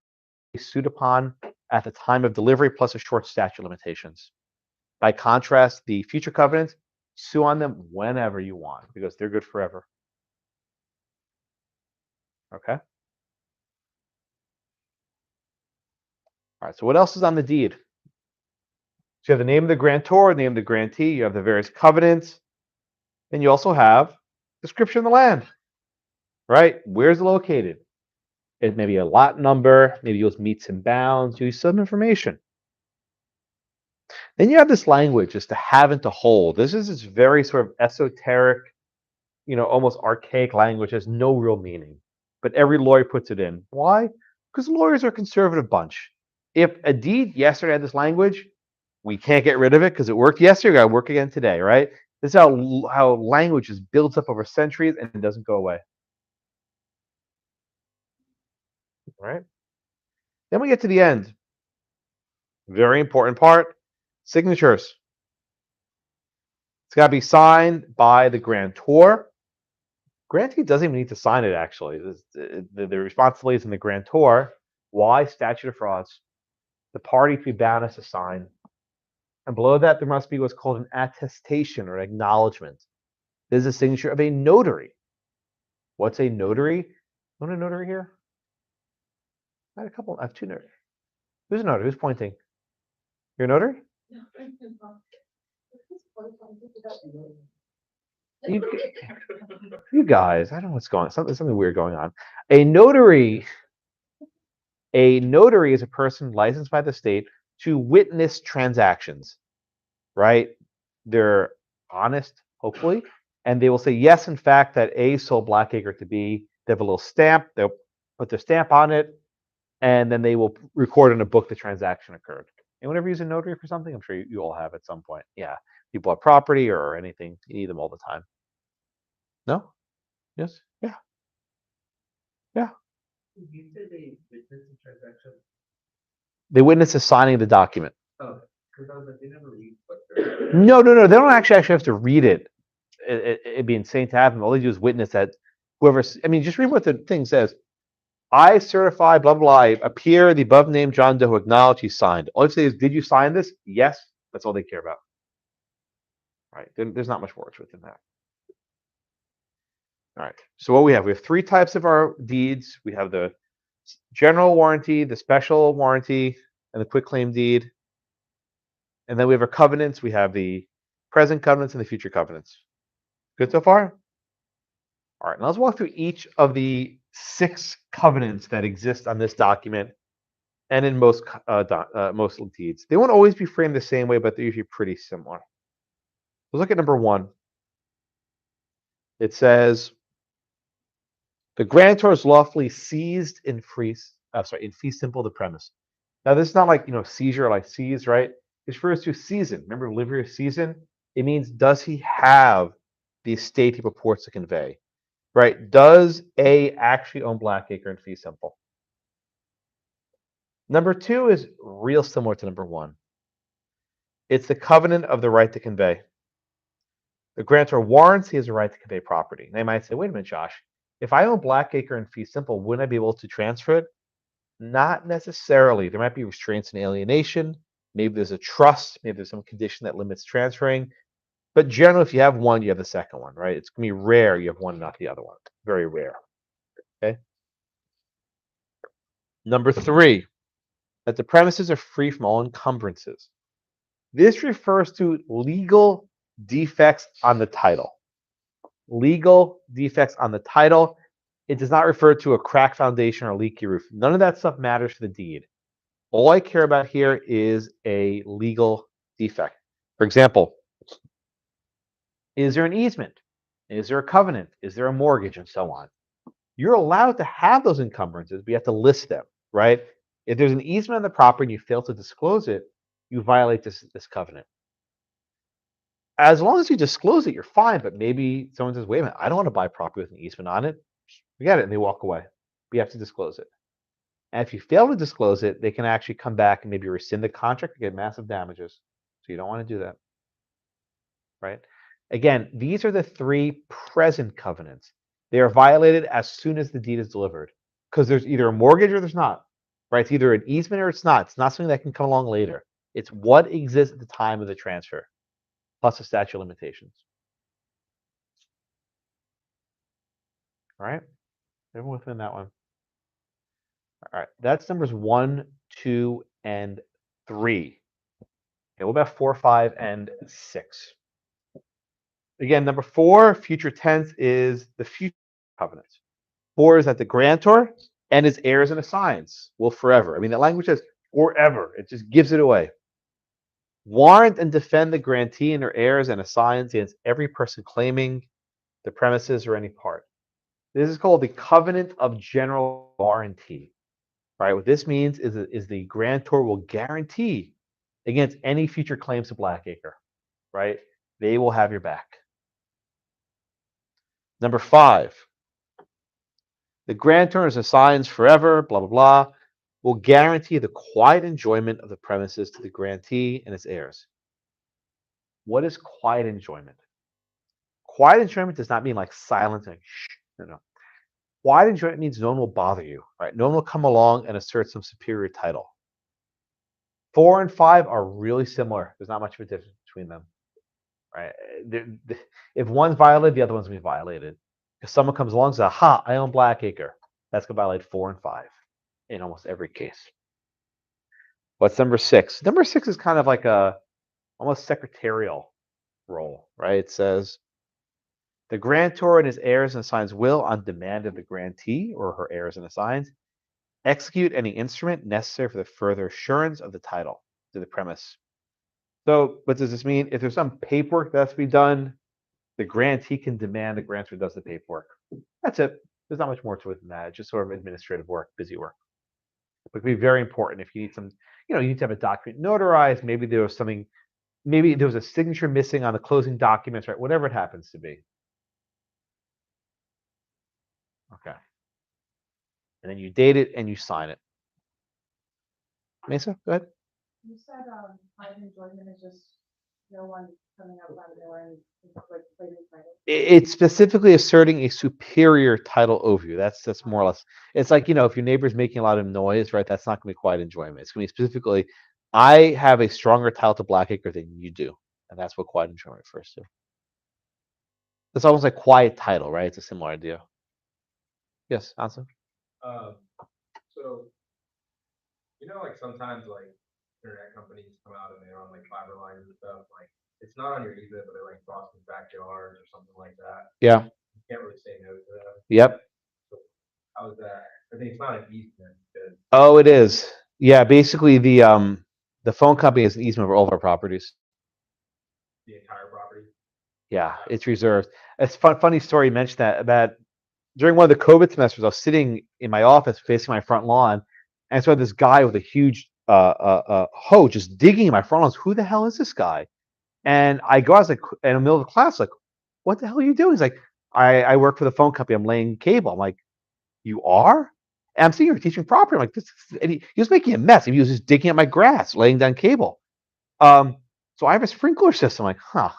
be sued upon at the time of delivery plus a short statute of limitations. By contrast, the future covenants, sue on them whenever you want because they're good forever. Okay? All right, so what else is on the deed? So you have the name of the grantor, the name of the grantee, you have the various covenants, and you also have description of the land, right? Where's it located? It may be a lot number, maybe use meets and bounds, use some information. Then you have this language, just to have and to hold. This is this very sort of esoteric, almost archaic language, has no real meaning. But every lawyer puts it in. Why? Because lawyers are a conservative bunch. If a deed yesterday had this language, we can't get rid of it because it worked yesterday, we got to work again today, right? This is how language is built up over centuries and it doesn't go away. Right? Then we get to the end. Very important part, signatures. It's got to be signed by the grantor. Grantee doesn't even need to sign it, actually. The responsibility is in the grantor. Why? Statute of frauds. The party to be bound has to sign. And below that, there must be what's called an attestation or an acknowledgement. This is a signature of a notary. What's a notary? You want a notary here? I have 2 notaries. Who's a notary? Who's pointing? You're a notary? You guys, I don't know what's going on. Something weird going on. A notary is a person licensed by the state to witness transactions, right? They're honest, hopefully, and they will say, yes, in fact, that A sold Blackacre to B. They have a little stamp. They'll put their stamp on it, and then they will record in a book the transaction occurred. Anyone ever use a notary for something? I'm sure you all have at some point. Yeah, you bought property or anything. You need them all the time. No? Yes? Yeah. Yeah. You said they witnessed the transaction. They witness the signing of the document. Oh, because I was like, they never read what they're. No. They don't actually have to read it. It'd be insane to have them. All they do is witness that whoever. I mean, just read what the thing says. I certify, blah, blah, I appear the above named John Doe who acknowledge he signed. All you say is, did you sign this? Yes. That's all they care about. Right. There's not much more to it than that. All right. So what we have 3 types of our deeds. We have the general warranty, the special warranty, and the quitclaim deed. And then we have our covenants. We have the present covenants and the future covenants. Good so far? All right. Now let's walk through each of the 6 covenants that exist on this document and in most deeds. They won't always be framed the same way, but they're usually pretty similar. Let's look at number 1. It says, the grantor is lawfully seized in fee simple the premise. Now this is not like seizure like seize, right? It refers to season. Remember livery season? It means does he have the estate he purports to convey? Right? Does A actually own Blackacre in fee simple? Number 2 is real similar to number 1. It's the covenant of the right to convey. The grantor warrants he has a right to convey property. They might say, wait a minute, Josh. if I own Blackacre in fee simple, wouldn't I be able to transfer it? Not necessarily. There might be restraints and alienation. Maybe there's a trust. Maybe there's some condition that limits transferring. But generally, if you have one, you have the second one, right? It's going to be rare you have one, not the other one. Very rare. Okay. Number 3, that the premises are free from all encumbrances. This refers to legal defects on the title. Legal defects on the title. It does not refer to a cracked foundation or leaky roof. None of that stuff matters for the deed. All I care about here is a legal defect. For example, is there an easement? Is there a covenant? Is there a mortgage? And so on. You're allowed to have those encumbrances, but you have to list them, right? If there's an easement on the property and you fail to disclose it, you violate this covenant. As long as you disclose it, you're fine. But maybe someone says, wait a minute, I don't want to buy property with an easement on it. Forget it. And they walk away. But you have to disclose it. And if you fail to disclose it, they can actually come back and maybe rescind the contract and get massive damages. So you don't want to do that, right? Again, these are the 3 present covenants. They are violated as soon as the deed is delivered because there's either a mortgage or there's not, right? It's either an easement or it's not. It's not something that can come along later. It's what exists at the time of the transfer, plus the statute of limitations. All right? Everyone within that one. All right, that's numbers 1, 2, and 3. Okay, what about 4, 5, and 6? Again, number 4, future tense, is the future covenants. 4 is that the grantor and his heirs and assigns will forever. I mean, that language says forever. It just gives it away. Warrant and defend the grantee and their heirs and assigns against every person claiming the premises or any part. This is called the covenant of general warranty. Right? What this means is the grantor will guarantee against any future claims to Blackacre. Right? They will have your back. Number 5, the grantor is assigns forever, blah, blah, blah, will guarantee the quiet enjoyment of the premises to the grantee and his heirs. What is quiet enjoyment? Quiet enjoyment does not mean like silence and shh. No. Quiet enjoyment means no one will bother you, right? No one will come along and assert some superior title. 4 and 5 are really similar. There's not much of a difference between them, right? If one's violated, the other one's going to be violated. If someone comes along and says, aha, I own Blackacre, that's going to violate 4 and 5 in almost every case. What's number 6? Number 6 is kind of like a almost secretarial role, right? It says, the grantor and his heirs and assigns will, on demand of the grantee or her heirs and assigns, execute any instrument necessary for the further assurance of the title to the premise. So what does this mean? If there's some paperwork that has to be done, the grantee can demand the grantor does the paperwork. That's it. There's not much more to it than that. It's just sort of administrative work, busy work. But it can be very important if you need some, you need to have a document notarized. Maybe there was something, maybe there was a signature missing on the closing documents, right? Whatever it happens to be. Okay. And then you date it and you sign it. Mesa, go ahead. You said, private enjoyment is just no one coming up out of nowhere and like claiming title. It's specifically asserting a superior title over you. That's more or less. It's like, if your neighbor's making a lot of noise, right? That's not going to be quiet enjoyment. It's going to be specifically, I have a stronger title to Blackacre than you do, and that's what quiet enjoyment refers to. It's almost like quiet title, right? It's a similar idea. Yes, Anson? So, like sometimes like internet companies come out and they're on like fiber lines and stuff, like it's not on your easement, but they're like crossing backyards or something like that. Yeah. You can't really say no to that. Yep. So how is that? I think it's not an easement. Oh, it is. Yeah, basically the phone company has an easement over all of our properties. The entire property. Yeah, it's reserved. It's funny story. You mentioned that about during one of the COVID semesters. I was sitting in my office facing my front lawn, and I saw this guy with a huge hoe just digging in my front lawn. Who the hell is this guy? And I was like, in the middle of the class, like, what the hell are you doing? He's like, I work for the phone company. I'm laying cable. I'm like, you are? And I'm sitting here teaching property. I'm like, this. And he was making a mess. He was just digging up my grass, laying down cable. So I have a sprinkler system. I'm like,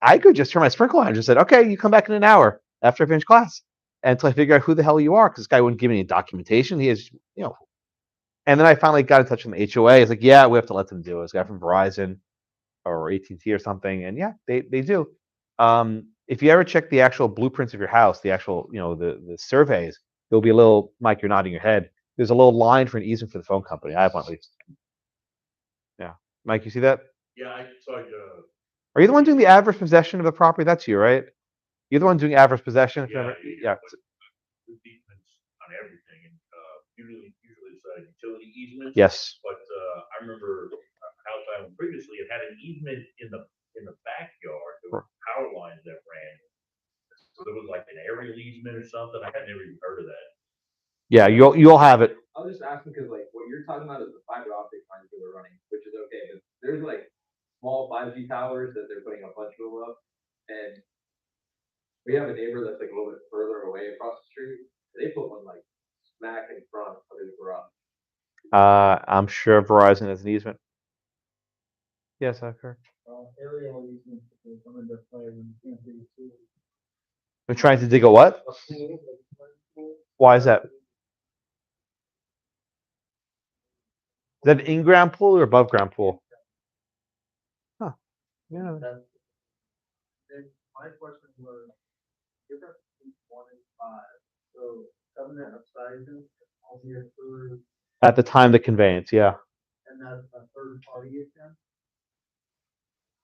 I could just turn my sprinkler on and just said, okay, you come back in an hour after I finish class. until I figured out who the hell you are, because this guy wouldn't give me any documentation. He is, and then I finally got in touch with the HOA. He's like, yeah, we have to let them do it. It's a guy from Verizon or AT&T or something, and yeah, they do. If you ever check the actual blueprints of your house, the actual, the surveys, there'll be a little, Mike, you're nodding your head. There's a little line for an easement for the phone company. I have one at least. Yeah. Mike, you see that? Yeah, I saw, Are you the one doing the adverse possession of the property? That's you, right? You're the one doing adverse possession? Yeah. with easements on everything, and, usually it's a utility easement. Yes. But, I remember a house I owned previously, it had an easement in the backyard, there were power lines that ran. So there was like an aerial easement or something, I had never even heard of that. Yeah, you'll have it. I was just asking because like what you're talking about is the fiber optic lines that are running, which is okay. But there's like small 5G towers that they're putting a bunch of them up, and we have a neighbor that's like a little bit further away across the street. They put one like smack in front of his garage. I'm sure Verizon has an easement. Yes, I've heard. Aerial easements, they come into play when you can't do it. They're trying to dig a what? Why is that? Is that an in-ground pool or above ground pool? Huh. Yeah. Then my question was, different between 1 and 5, so covenant of sizes, only a third, At the time of the conveyance, yeah. and that's a third party again,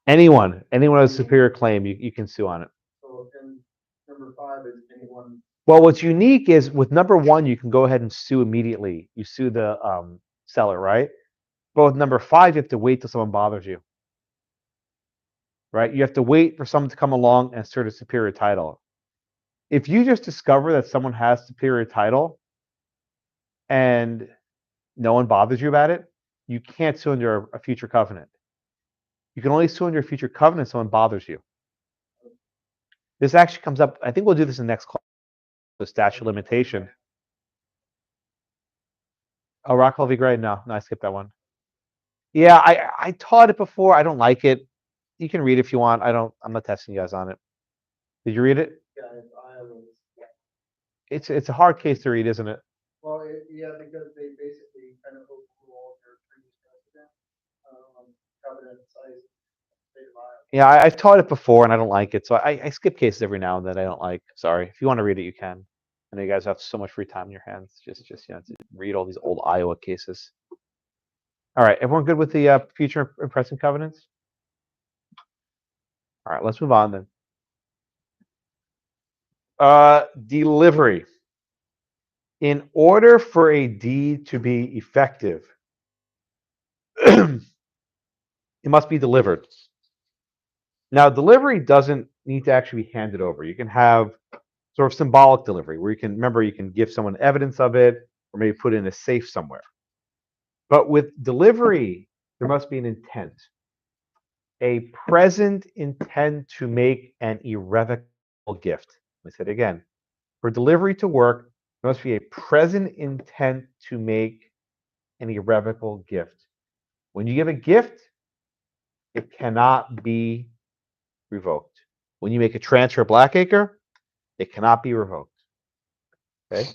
Anyone with a superior claim, you can sue on it. so, and number 5 is anyone. Well, what's unique is with number 1, you can go ahead and sue immediately. You sue the seller, right? But with number 5, you have to wait till someone bothers you. Right? You have to wait for someone to come along and assert a superior title. If you just discover that someone has superior title and no one bothers you about it, you can't sue under a future covenant. You can only sue under a future covenant if someone bothers you. This actually comes up, I think we'll do this in the next class, the statute of limitation. Oh, Rockwell v. Gray? No, I skipped that one. Yeah, I taught it before. I don't like it. You can read it if you want. I'm not testing you guys on it. Did you read it? Yeah, it's Iowa's. It's a hard case to read, isn't it? Well, yeah, because they basically kind of overrule their previous precedent, covenant size, state of Iowa. Yeah, I've taught it before and I don't like it. So I skip cases every now and then I don't like. Sorry. If you want to read it, you can. I know you guys have so much free time in your hands. Just to read all these old Iowa cases. All right, everyone good with the future and present covenants? All right, let's move on then. Delivery. In order for a deed to be effective, it must be delivered. Now, delivery doesn't need to actually be handed over. You can have sort of symbolic delivery where you can give someone evidence of it or maybe put it in a safe somewhere. But with delivery, there must be an intent, a present intent to make an irrevocable gift. Let me say it again. For delivery to work, there must be a present intent to make an irrevocable gift. When you give a gift, it cannot be revoked. When you make a transfer of Blackacre, it cannot be revoked. Okay?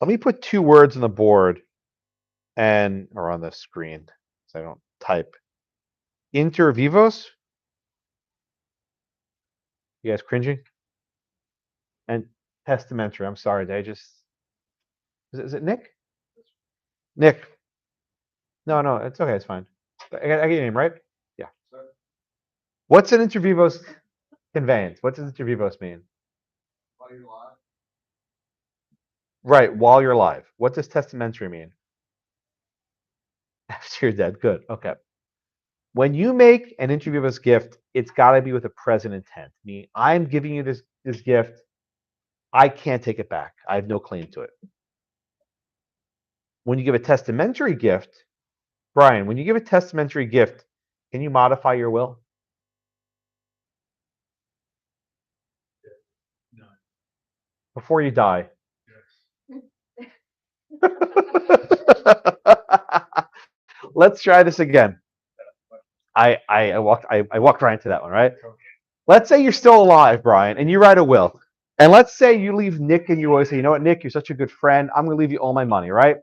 Let me put 2 words on the board or on the screen so I don't type. Inter vivos. You guys cringing? And testamentary. I'm sorry, did I just... Is it Nick? Nick. No, it's okay, it's fine. I got your name, right? Yeah. What's an inter vivos conveyance? What does inter vivos mean? While you're alive. Right, while you're alive. What does testamentary mean? After you're dead. Good. Okay. When you make an inter vivos gift, it's got to be with a present intent. Meaning, I'm giving you this gift. I can't take it back. I have no claim to it. When you give a testamentary gift, Brian, when you give a testamentary gift, can you modify your will? No. Before you die. Yes. Let's try this again. I walked right into that one, right? Let's say you're still alive, Brian, and you write a will. And let's say you leave Nick and you always say, you know what, Nick, you're such a good friend. I'm going to leave you all my money, right?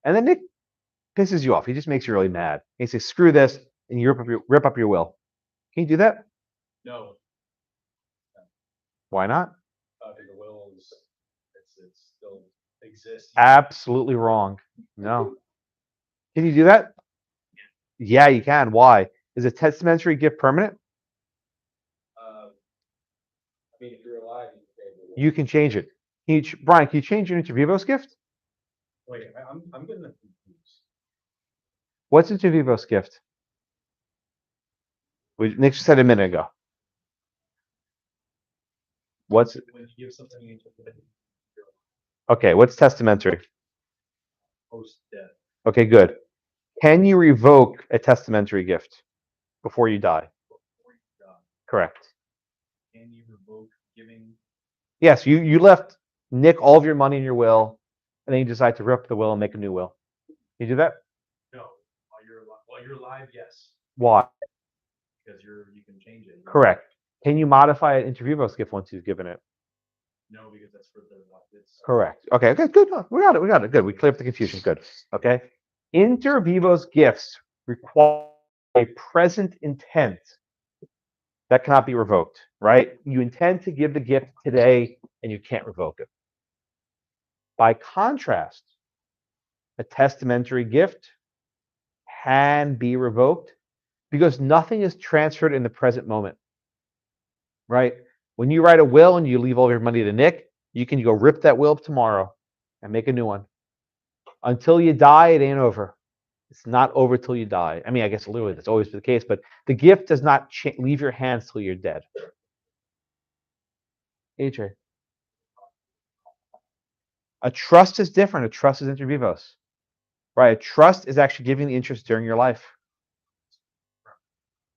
And then Nick pisses you off. He just makes you really mad. He says, screw this, and you rip up your will. Can you do that? No, Why not? the will is, it's still exists. Absolutely wrong. No. Can you do that? Yeah, you can. Why? Is a testamentary gift permanent? I mean, if you're alive, you can say. You can change it. Brian, can you change your inter vivos gift? Wait, I'm getting confused. What's inter vivos gift? Nick said a minute ago. What's When you give something into the okay? What's testamentary? post death, Okay, good. Can you revoke a testamentary gift before you die? before you die, Correct. can you revoke giving? Yes, you left Nick all of your money in your will, and then you decide to rip the will and make a new will. You do that? No, while you're alive, yes, Why? because you can change it. Correct. Can you modify an inter vivos gift once you've given it? No, because that's for the, it's. Correct. Okay, good. No, we got it. Good. We cleared up the confusion. Good. Okay. Inter vivos gifts require a present intent that cannot be revoked, right? You intend to give the gift today and you can't revoke it. By contrast, a testamentary gift can be revoked because nothing is transferred in the present moment, right? When you write a will and you leave all your money to Nick, you can go rip that will up tomorrow and make a new one. Until you die, it ain't over. It's not over till you die. I mean, I guess literally that's always the case, but the gift does not leave your hands till you're dead. AJ. A trust is different. A trust is inter vivos, right? A trust is actually giving the interest during your life.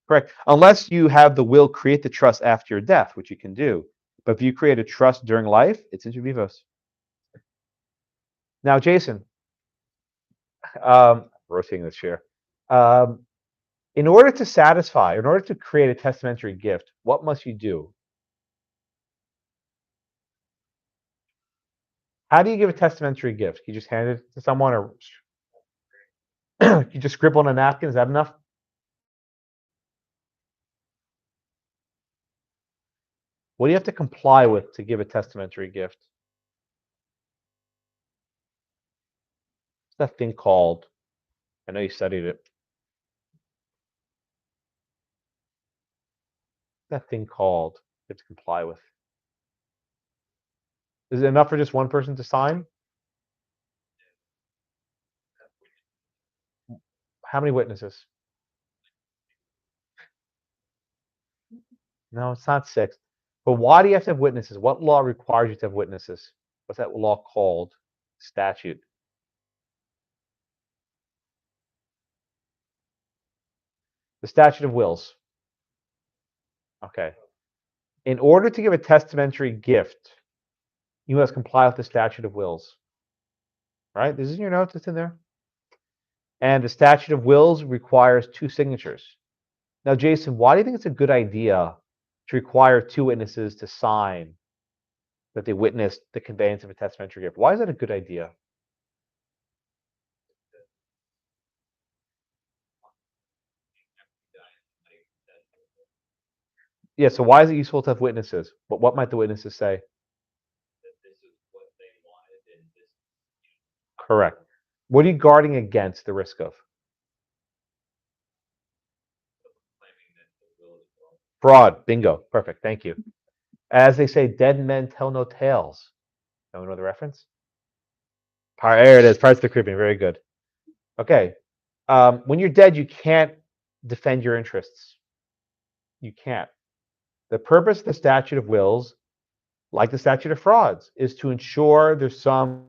Correct. Unless you have the will create the trust after your death, which you can do. But if you create a trust during life, it's inter vivos. Now, Jason, rotating this chair. In order to create a testamentary gift, what must you do? How do you give a testamentary gift? You just hand it to someone, or you just scribble on a napkin? Is that enough? What do you have to comply with to give a testamentary gift? What's that thing called? I know you studied it. What's that thing called you have to comply with? Is it enough for just one person to sign? How many witnesses? No, it's not 6. But why do you have to have witnesses? What law requires you to have witnesses? What's that law called? Statute. The statute of wills. Okay. In order to give a testamentary gift, you must comply with the statute of wills. Right? This is in your notes. It's in there. And the statute of wills requires 2 signatures. Now, Jason, why do you think it's a good idea to require 2 witnesses to sign that they witnessed the conveyance of a testamentary gift? Why is that a good idea? Yeah, so why is it useful to have witnesses? But what might the witnesses say? Correct. What are you guarding against the risk of? Fraud. Bingo. Perfect. Thank you. As they say, dead men tell no tales. No one know the reference? There it is. Pirates of the Caribbean. Very good. Okay. When you're dead, you can't defend your interests. You can't. The purpose of the statute of wills, like the statute of frauds, is to ensure there's some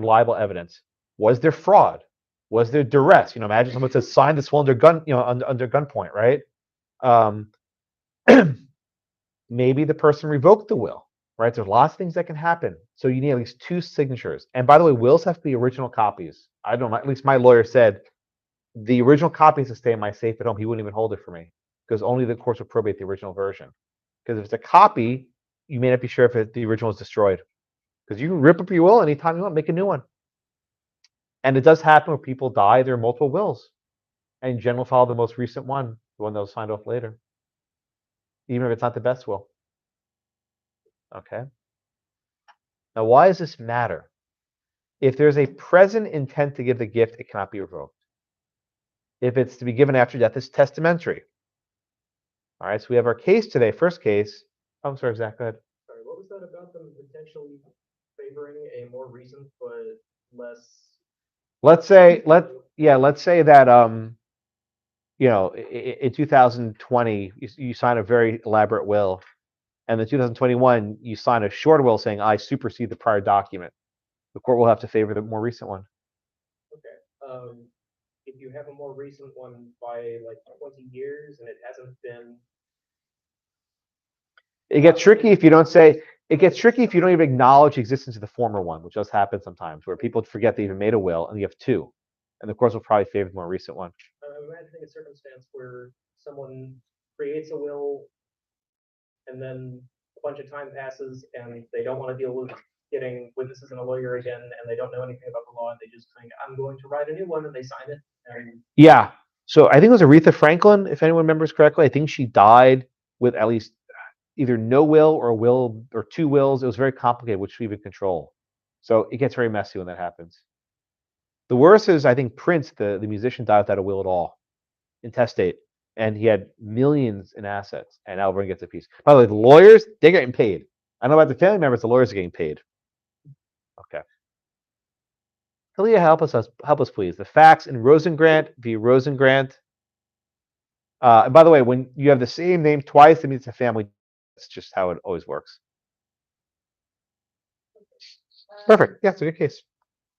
reliable evidence. Was there fraud? Was there duress? Imagine someone says, sign this will under gunpoint, right? Maybe the person revoked the will, right? There's lots of things that can happen. So you need at least 2 signatures. And by the way, wills have to be original copies. I don't know, at least my lawyer said the original copy has to stay in my safe at home. He wouldn't even hold it for me because only the courts will probate the original version. Because if it's a copy, you may not be sure if the original is destroyed. Because you can rip up your will anytime you want, make a new one. And it does happen when people die, there are multiple wills. And in general, follow the most recent one, the one that was signed off later. Even if it's not the best will. Okay. Now, why does this matter? If there's a present intent to give the gift, it cannot be revoked. If it's to be given after death, it's testamentary. All right, so we have our case today. First case. Oh, I'm sorry, Zach, go ahead. Sorry, what was that about them potentially favoring a more recent but less? Let's say that in 2020 you sign a very elaborate will, and in 2021 you sign a short will saying I supersede the prior document. The court will have to favor the more recent one. Okay. If you have a more recent one by like 20 years and it hasn't been. It gets tricky if you don't say. It gets tricky if you don't even acknowledge the existence of the former one, which does happen sometimes, where people forget they even made a will, and you have two, and the courts will probably favor the more recent one. Imagining a circumstance where someone creates a will, and then a bunch of time passes, and they don't want to deal with getting witnesses and a lawyer again, and they don't know anything about the law, and they just think, I'm going to write a new one, and they sign it. And Yeah. So I think it was Aretha Franklin, if anyone remembers correctly. I think she died with at least either no will or a will or two wills. It was very complicated, which we even control. So it gets very messy when that happens. The worst is, I think, Prince, the musician, died without a will at all, intestate, and he had millions in assets, and Alvin gets a piece. By the way, the lawyers, they're getting paid. I know about the family members, the lawyers are getting paid. Okay. Talia, help us, please. The facts in Rosengrant v. Rosengrant. And by the way, when you have the same name twice, it means it's a family. That's just how it always works. Perfect. Yeah, it's a good case.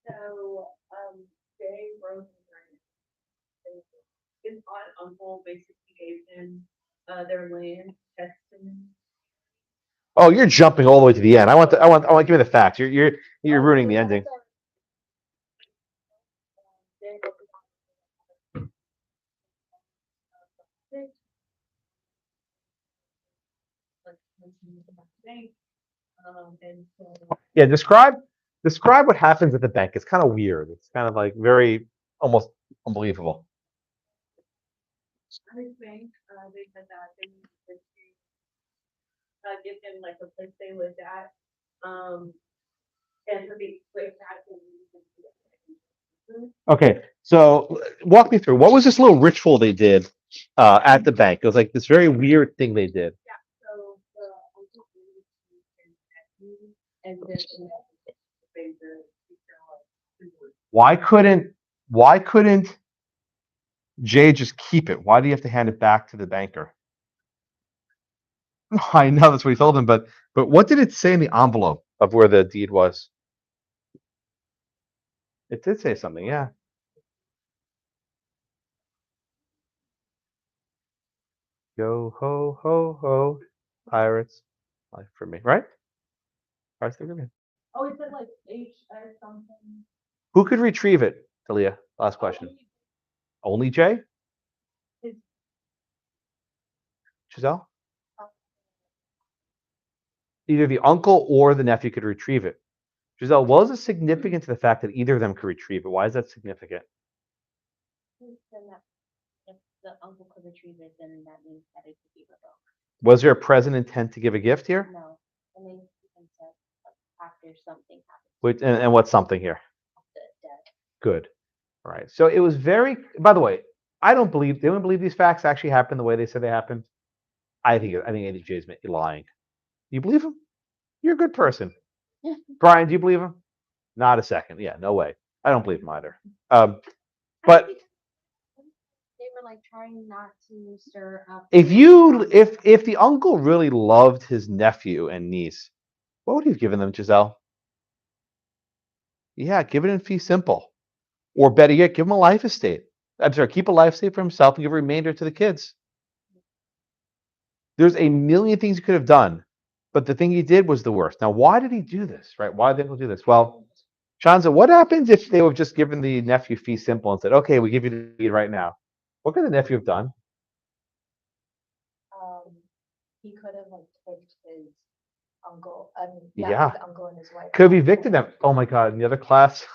So, Jay Rosengrant, his aunt and uncle basically gave him their land testament. Oh, you're jumping all the way to the end. I want give me the facts. You're ruining the ending. Yeah, describe what happens at the bank. It's kind of weird. It's kind of like very almost unbelievable. At his bank, they said that they needed to give him like a place they lived at, and for the place that they needed to. Okay, so walk me through. What was this little ritual they did at the bank? It was like this very weird thing they did. Yeah, so the uncle and then Why couldn't Jay just keep it? Why do you have to hand it back to the banker? I know that's what he told him, but what did it say in the envelope of where the deed was? It did say something, yeah. Yo ho ho ho, pirates, life for me, right? Pirates for me. Oh, it said like HS something. Who could retrieve it, Talia? Last question. Only Jay? Giselle? Either the uncle or the nephew could retrieve it. Giselle, what is the significance of the fact that either of them could retrieve it? Why is that significant? If the uncle could retrieve it, then that means that it could be revoked. Was there a present intent to give a gift here? No, it means that after something happens. Wait, and what's something here? The death. Good. All right. So it was very. By the way, I don't believe they don't believe these facts actually happened the way they said they happened. I think Andy J is lying. You believe him? You're a good person. Brian, do you believe him? Not a second. Yeah, no way. I don't believe him either. But They were like trying not to stir up. if the uncle really loved his nephew and niece, what would he have given them, Giselle? Yeah, give it in fee simple. Or better yet, give him a life estate. I'm sorry, keep a life estate for himself and give a remainder to the kids. There's a million things he could have done, but the thing he did was the worst. Now, why did he do this, right? Why did they do this? Well, Shanza, what happens if they would have just given the nephew fee simple and said, okay, we give you the deed right now? What could the nephew have done? He could have like picked his uncle, I mean, Yeah. his uncle and his wife. Could have got evicted killed. them. Oh my God, in the other class,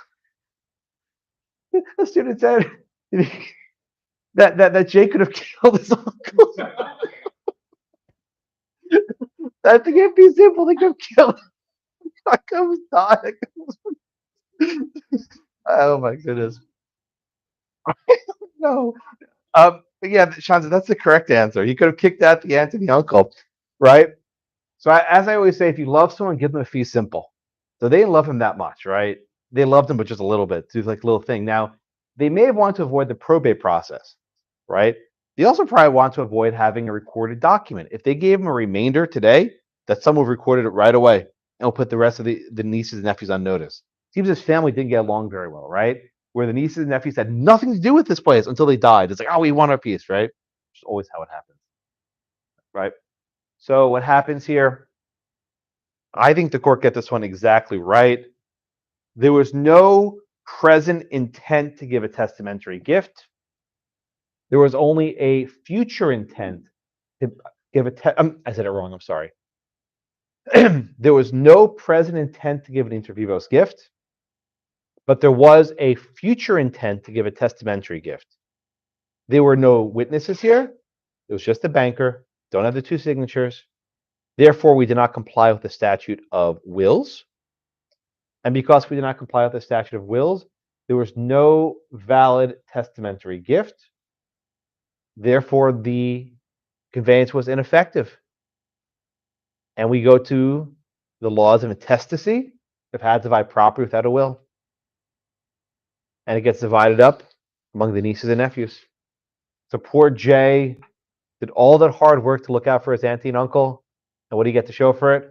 a student said that Jay could have killed his uncle. I think it'd be simple. They could have killed him. I was dying. Oh my goodness. No. But yeah, Shanza, that's the correct answer. He could have kicked out the aunt and the uncle, right? So as I always say, if you love someone, give them a fee simple. So they didn't love him that much, right? They loved him, but just a little bit, do like a little thing. Now, they may have wanted to avoid the probate process, right? They also probably want to avoid having a recorded document. If they gave him a remainder today, that someone recorded it right away and will put the rest of the nieces and nephews on notice. Seems his family didn't get along very well, right? Where the nieces and nephews had nothing to do with this place until they died. It's like, oh, we want our piece, right? Which is always how it happens, right? So what happens here? I think the court get this one exactly right. There was no present intent to give a testamentary gift. There was only a future intent to give I said it wrong. I'm sorry. There was no present intent to give an inter vivos gift, but there was a future intent to give a testamentary gift. There were no witnesses here. It was just a banker. Don't have the two signatures. Therefore, we did not comply with the statute of wills. And because we did not comply with the statute of wills, there was no valid testamentary gift. Therefore, the conveyance was ineffective. And we go to the laws of intestacy, if had to divide property without a will. And it gets divided up among the nieces and nephews. So poor Jay did all that hard work to look out for his auntie and uncle. And what do you get to show for it?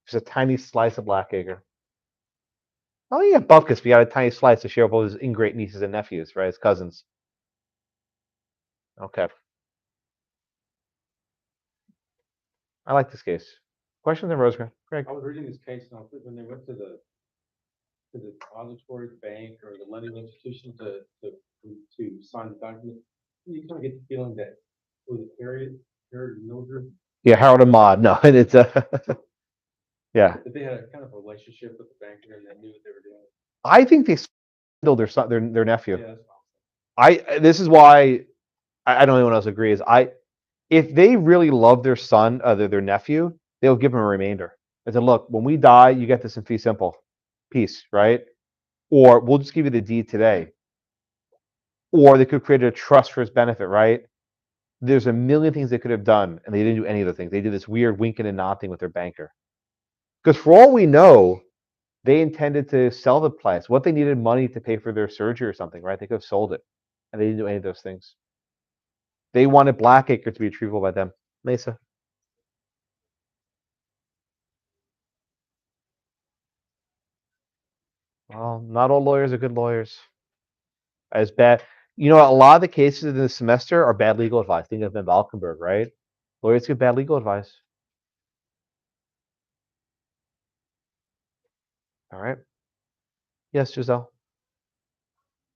Just a tiny slice of blackacre. Oh, yeah, Bupkis, we got a tiny slice to share with all his ingrate nieces and nephews, right? His cousins. Okay. I like this case. Questions on Rosengrant? Greg? I was reading this case now, when they went to the depository bank or the lending institution to sign the document, you kind of get the feeling that it was a Harriet Mildred, Yeah, Harold and Maude. No, and it's yeah. that they had a kind of relationship with the banker and they knew what they were doing. I think they swindled their son, their nephew. Yeah, that's This is why I don't know anyone else agrees. If they really love their son, their nephew, they'll give him a remainder. They said, look, when we die, you get this in fee simple, peace, right? Or we'll just give you the deed today. Or they could have created a trust for his benefit, right? There's a million things they could have done, and they didn't do any of the things. They did this weird winking and nodding with their banker. Because for all we know, they intended to sell the place. What they needed money to pay for their surgery or something, right? They could have sold it, and they didn't do any of those things. They wanted Blackacre to be retrievable by them. Mesa. Well, not all lawyers are good lawyers. As bad, a lot of the cases in this semester are bad legal advice. Think of Ben Valkenburg, right? Lawyers give bad legal advice. All right. Yes, Giselle.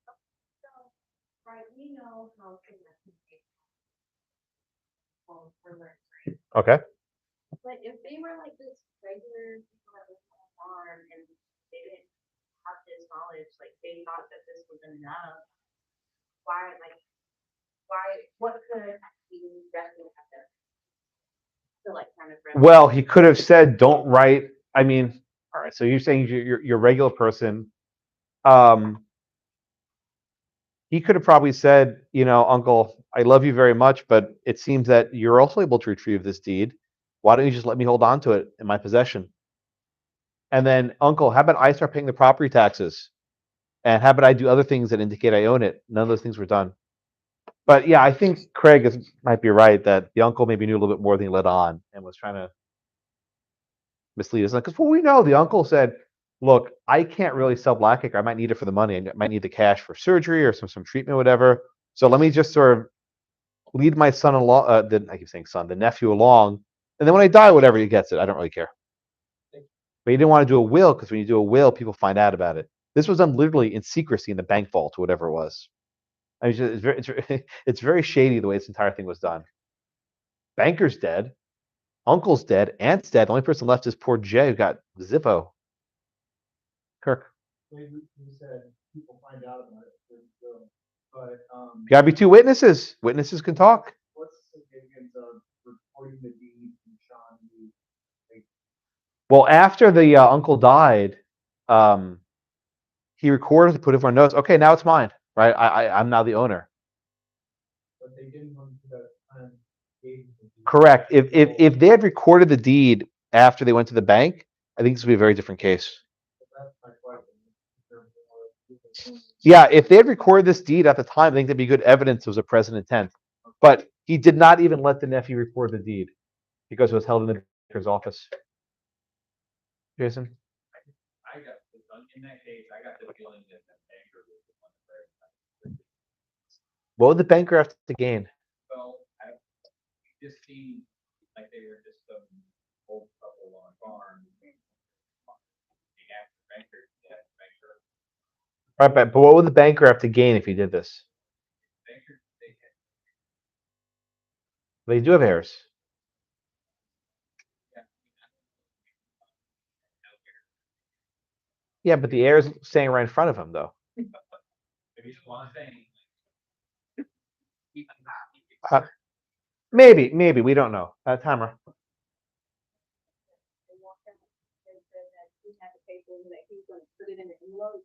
So, right, we know how to Okay. But if they were like this regular people that live on a farm and they didn't have this knowledge, like they thought that this was enough, what could the rescue have done? To like kind of Well, he could have said, "Don't write." I mean, all right. So you're saying you're a regular person. He could have probably said, Uncle, I love you very much, but it seems that you're also able to retrieve this deed. Why don't you just let me hold on to it in my possession? And then, Uncle, how about I start paying the property taxes? And how about I do other things that indicate I own it? None of those things were done. But yeah, I think Craig might be right that the uncle maybe knew a little bit more than he let on and was trying to mislead us. Because what we know, the uncle said, look, I can't really sell Blackacre. I might need it for the money. I might need the cash for surgery or some treatment, whatever. So let me just sort of lead my son-in-law, I keep saying son, the nephew along. And then when I die, whatever he gets it. I don't really care. But he didn't want to do a will because when you do a will, people find out about it. This was done literally in secrecy in the bank vault or whatever it was. I mean, it's very shady the way this entire thing was done. Banker's dead. Uncle's dead. Aunt's dead. The only person left is poor Jay who got Zippo. Kirk. Maybe you said people find out about it, but, You gotta be two witnesses. Witnesses can talk. what's the significance of reporting the deed from Sean? Well, after the uncle died, he recorded to put it on notes. Okay, now it's mine, right? I'm now the owner. But they didn't want to do that time. Correct. If they had recorded the deed after they went to the bank, I think this would be a very different case. That's my question. Yeah, if they had recorded this deed at the time, I think that'd be good evidence it was a present intent. But he did not even let the nephew record the deed because it was held in the banker's office. Jason? I got, in that case, I got the feeling that the banker was the one that. What would the banker have to gain? Well, it just seemed like they were just some old couple on a farm. Right, but what would the banker have to gain if he did this? They do have heirs. Yeah, but the heir is staying right in front of him, though. Maybe we don't know. Timer.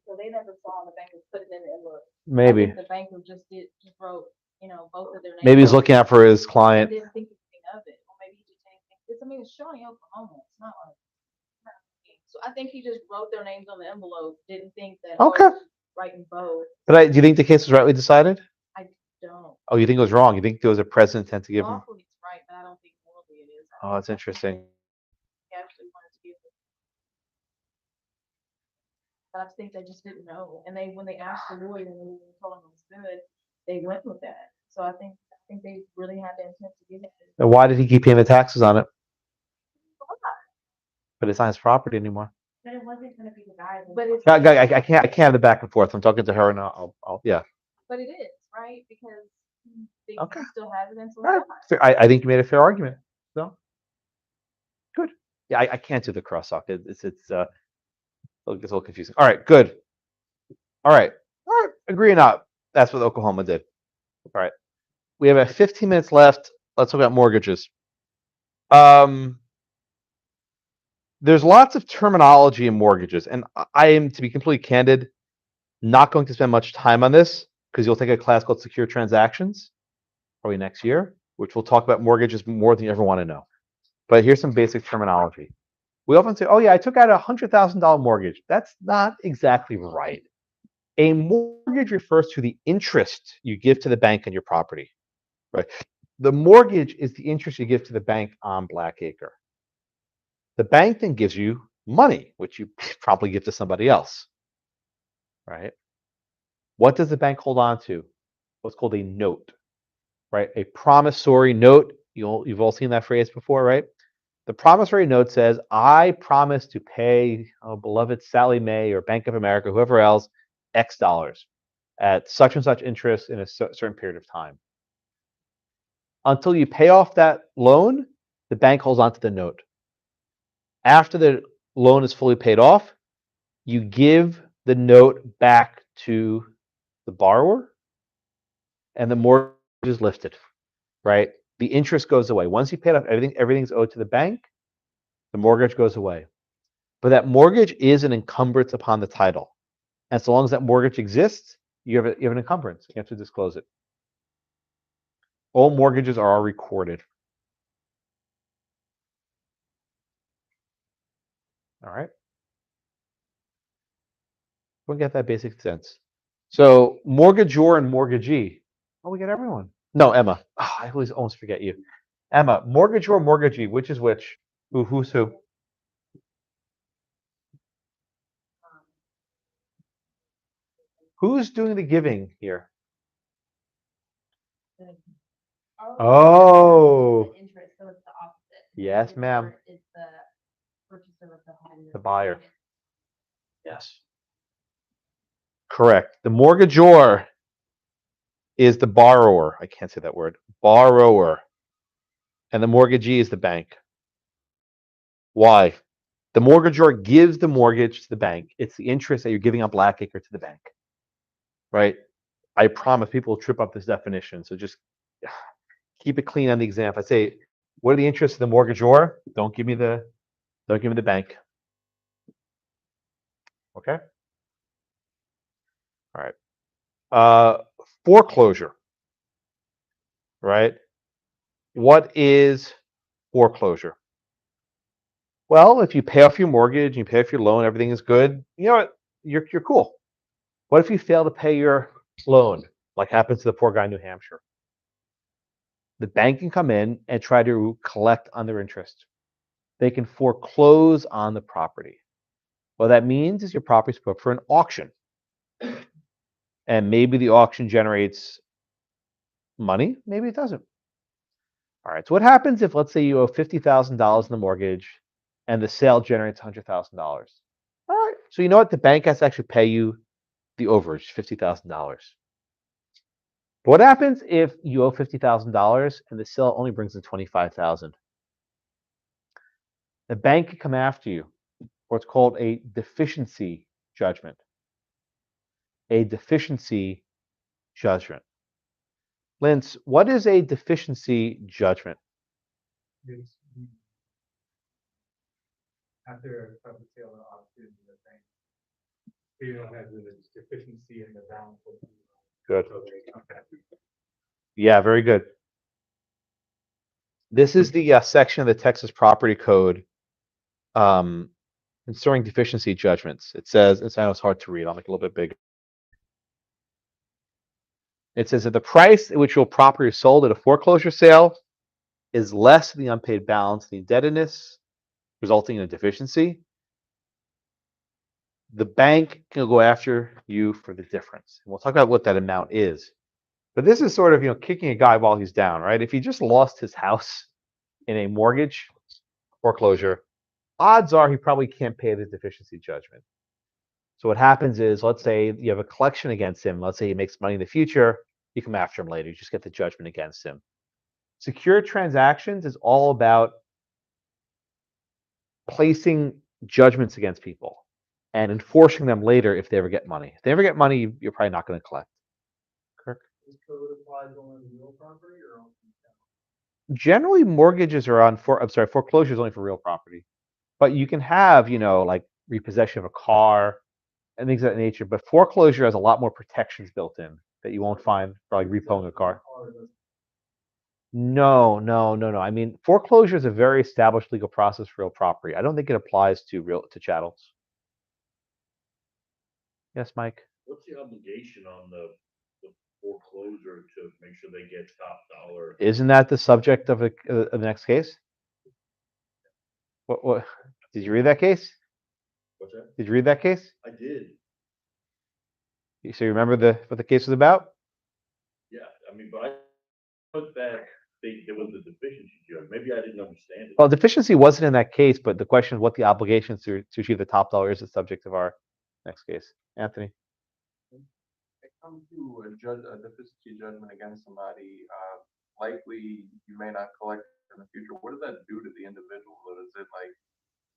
So they never saw the bankers put it in the envelope. Maybe. The banker just wrote, both of their names. Maybe he's looking out for his client. Didn't think anything of it, or maybe he just didn't think. It's showing Oklahoma. It's not like. So I think he just wrote their names on the envelope. Didn't think that. Okay. Writing both. But do you think the case was rightly decided? I don't. Oh, you think it was wrong? You think there was a present intent to give him? Lawfully it's right, but I don't think morally it is. Oh, that's interesting. He actually wanted to give it. But I think they just didn't know. And when they asked the lawyer and they told them it was good, they went with that. So I think they really had the intent to give it. And why did he keep paying the taxes on it? But it's not his property anymore. But it wasn't going to be the guy. But it's. I can't have the back and forth. I'm talking to her and I'll yeah. But it is, right? Because they Okay. still has it until. All right. I think you made a fair argument. So good. Yeah, I can't do the cross talk. It's a little confusing. All right, good. All right. Agree or not? That's what Oklahoma did. All right. We have 15 minutes left. Let's talk about mortgages. There's lots of terminology in mortgages, and I am, to be completely candid, not going to spend much time on this because you'll take a class called Secure Transactions probably next year, which will talk about mortgages more than you ever want to know. But here's some basic terminology. We often say, oh yeah, I took out $100,000 mortgage. That's not exactly right. A mortgage refers to the interest you give to the bank on your property, right? The mortgage is the interest you give to the bank on Blackacre. The bank then gives you money, which you probably give to somebody else, right? What does the bank hold on to? What's called a note, right? A promissory note. You've all seen that phrase before, right? The promissory note says, I promise to pay beloved Sally Mae or Bank of America, whoever else, X dollars at such and such interest in a certain period of time. Until you pay off that loan, the bank holds on to the note. After the loan is fully paid off, you give the note back to the borrower and the mortgage is lifted, right? The interest goes away. Once you pay off everything's owed to the bank, the mortgage goes away. But that mortgage is an encumbrance upon the title. And so long as that mortgage exists, you have an encumbrance. You have to disclose it. All mortgages are recorded. All right. We'll get that basic sense. So mortgagor and mortgagee. Oh, we got everyone. No, Emma. Oh, I almost forget you. Emma, mortgagor, mortgagee. Which is which? Who's who? Who's doing the giving here? Oh. Interest, so it's the opposite. Yes, ma'am. It's the purchaser of the home. The buyer. Yes. Correct. The mortgagor is the borrower. I can't say that word. Borrower. And the mortgagee is the bank. Why? The mortgagor gives the mortgage to the bank. It's the interest that you're giving on Blackacre to the bank, right? I promise people will trip up this definition. So just keep it clean on the example. I say, what are the interests of the mortgagor? Don't give me the bank. Okay. All right. Foreclosure, right? What is foreclosure? Well, if you pay off your mortgage, you pay off your loan, everything is good. You know what? You're cool. What if you fail to pay your loan, like happens to the poor guy in New Hampshire? The bank can come in and try to collect on their interest. They can foreclose on the property. What that means is your property's put for an auction. And maybe the auction generates money, maybe it doesn't. All right, so what happens if, let's say, you owe $50,000 in the mortgage and the sale generates $100,000? All right, so you know what? The bank has to actually pay you the overage, $50,000. But what happens if you owe $50,000 and the sale only brings in $25,000? The bank can come after you for what's called a deficiency judgment. A deficiency judgment. Linz, what is a deficiency judgment? It's after a public sale or auction, the bank, you don't have the deficiency in the balance. Good. So they come back. Yeah, very good. This is the section of the Texas Property Code concerning deficiency judgments. It says, I know it's hard to read, I'll make it a little bit bigger. It says that the price at which your property is sold at a foreclosure sale is less than the unpaid balance, the indebtedness, resulting in a deficiency. The bank can go after you for the difference. And we'll talk about what that amount is. But this is sort of, kicking a guy while he's down, right? If he just lost his house in a mortgage foreclosure, odds are he probably can't pay the deficiency judgment. So what happens is, let's say you have a collection against him. Let's say he makes money in the future. You come after him later. You just get the judgment against him. Secure transactions is all about placing judgments against people and enforcing them later if they ever get money. If they ever get money, you're probably not going to collect. Kirk? This code applies only on real property or on? Generally, mortgages are on foreclosure is only for real property. But you can have, like repossession of a car and things of that nature. But foreclosure has a lot more protections built in that you won't find for like repoing a car. No. I mean, foreclosure is a very established legal process for real property. I don't think it applies to chattels. Yes, Mike. What's the obligation on the foreclosure to make sure they get top dollar? Isn't that the subject of the next case? What? Did you read that case? What's that? Did you read that case? I did. So you remember what the case was about? Yeah, I mean, but I thought that there was a deficiency judge. Maybe I didn't understand it. Well, deficiency wasn't in that case, but the question of what the obligations to achieve the top dollar is the subject of our next case. Anthony. It comes to a deficiency judgment against somebody, likely you may not collect in the future. What does that do to the individual? Is it like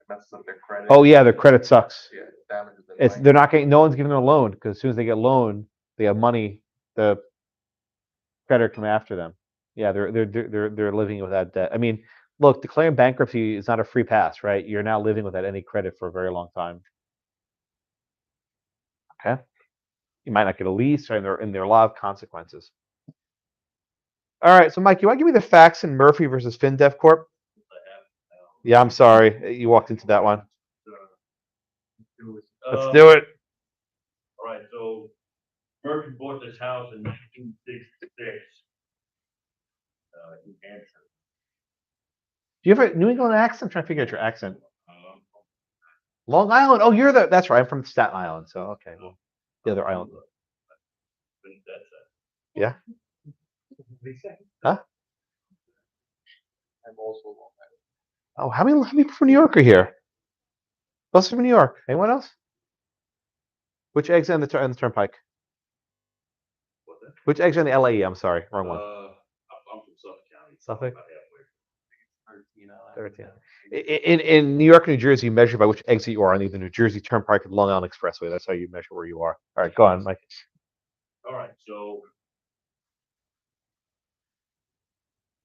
it messes up their credit? Oh yeah, their credit sucks. Yeah, it damages their They're not getting. No one's giving them a loan because as soon as they get a loan, they have money. The creditor come after them. Yeah, they're living with that debt. I mean, look, declaring bankruptcy is not a free pass, right? You're now living without any credit for a very long time. Okay, you might not get a lease, right? And there are a lot of consequences. All right, so Mike, you want to give me the facts in Murphy versus FinDev Corp? Yeah, I'm sorry, you walked into that one. Let's do it. All right, so Murphy bought this house in 1966. New Hampshire. Do you have a New England accent? I'm trying to figure out your accent. Long Island. Oh, that's right. I'm from Staten Island. So, okay. Well, the other island. Yeah. Huh? I'm also Long Island. Oh, how many people from New York are here? Who else from New York? Anyone else? Which exit on the turnpike? Which exit on the LAE? I'm sorry, wrong one. I'm from Suffolk County. Suffolk? About halfway. 13. In New York and New Jersey, you measure by which exit you are on either New Jersey Turnpike or Long Island Expressway. That's how you measure where you are. All right, go on, Mike. All right, so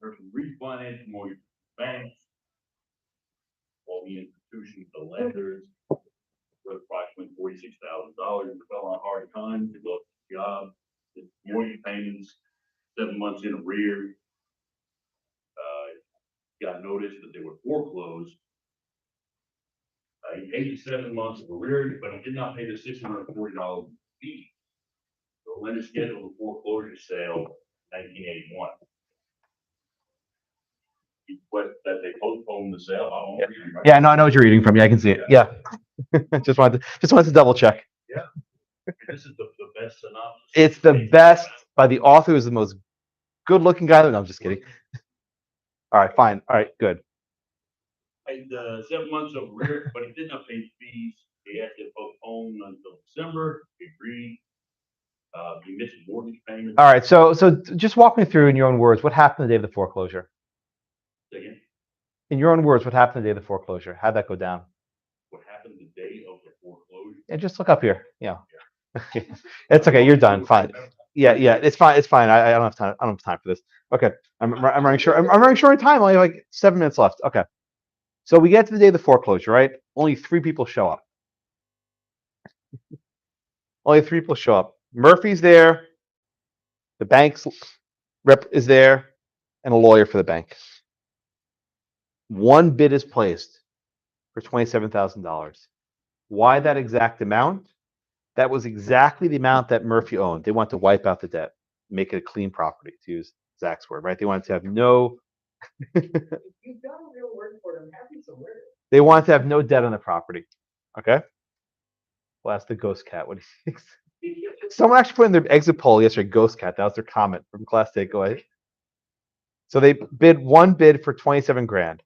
there's some refinance mortgage banks, all the institutions, the lenders, for approximately $46,000. We fell on hard times, we lost the job, the mortgage payments, 7 months in arrears. Got notice that they were foreclosed. He paid 7 months of arrears, but he did not pay the $640 fee. The lender scheduled a foreclosure sale in 1981. But that they postponed the sale. I don't know. Yeah, no, I know what you're reading from. Yeah, I can see it. Yeah. just wanted to double check. Yeah. This is the best synopsis. It's the best by the author, who's the most good-looking guy. No, I'm just kidding. All right, fine. All right, good. Paid 7 months of arrears, but he did not pay fees. He had to postpone until December. He agreed. He missed mortgage payments. All right, so just walk me through in your own words what happened the day of the foreclosure. Again, In your own words, what happened the day of the foreclosure? How'd that go down? what happened the day of the foreclosure? Yeah, just look up here. Yeah. It's okay. You're done. Fine. Yeah, it's fine. It's fine. I don't have time. I don't have time for this. Okay. I'm running short. I'm running short on time. Only like 7 minutes left. Okay. So we get to the day of the foreclosure, right? Only 3 people show up. Only 3 people show up. Murphy's there. The bank's rep is there, and a lawyer for the bank. One bid is placed for $27,000. Why that exact amount? That was exactly the amount that Murphy owned. They want to wipe out the debt, make it a clean property, to use Zach's word, right? They wanted to have no. You've got a real word for it. I'm happy to learn it. They wanted to have no debt on the property. Okay. Well, that's the ghost cat. What do you think? Someone actually put in their exit poll yesterday, ghost cat. That was their comment from class takeaway. So they bid one bid for 27 grand.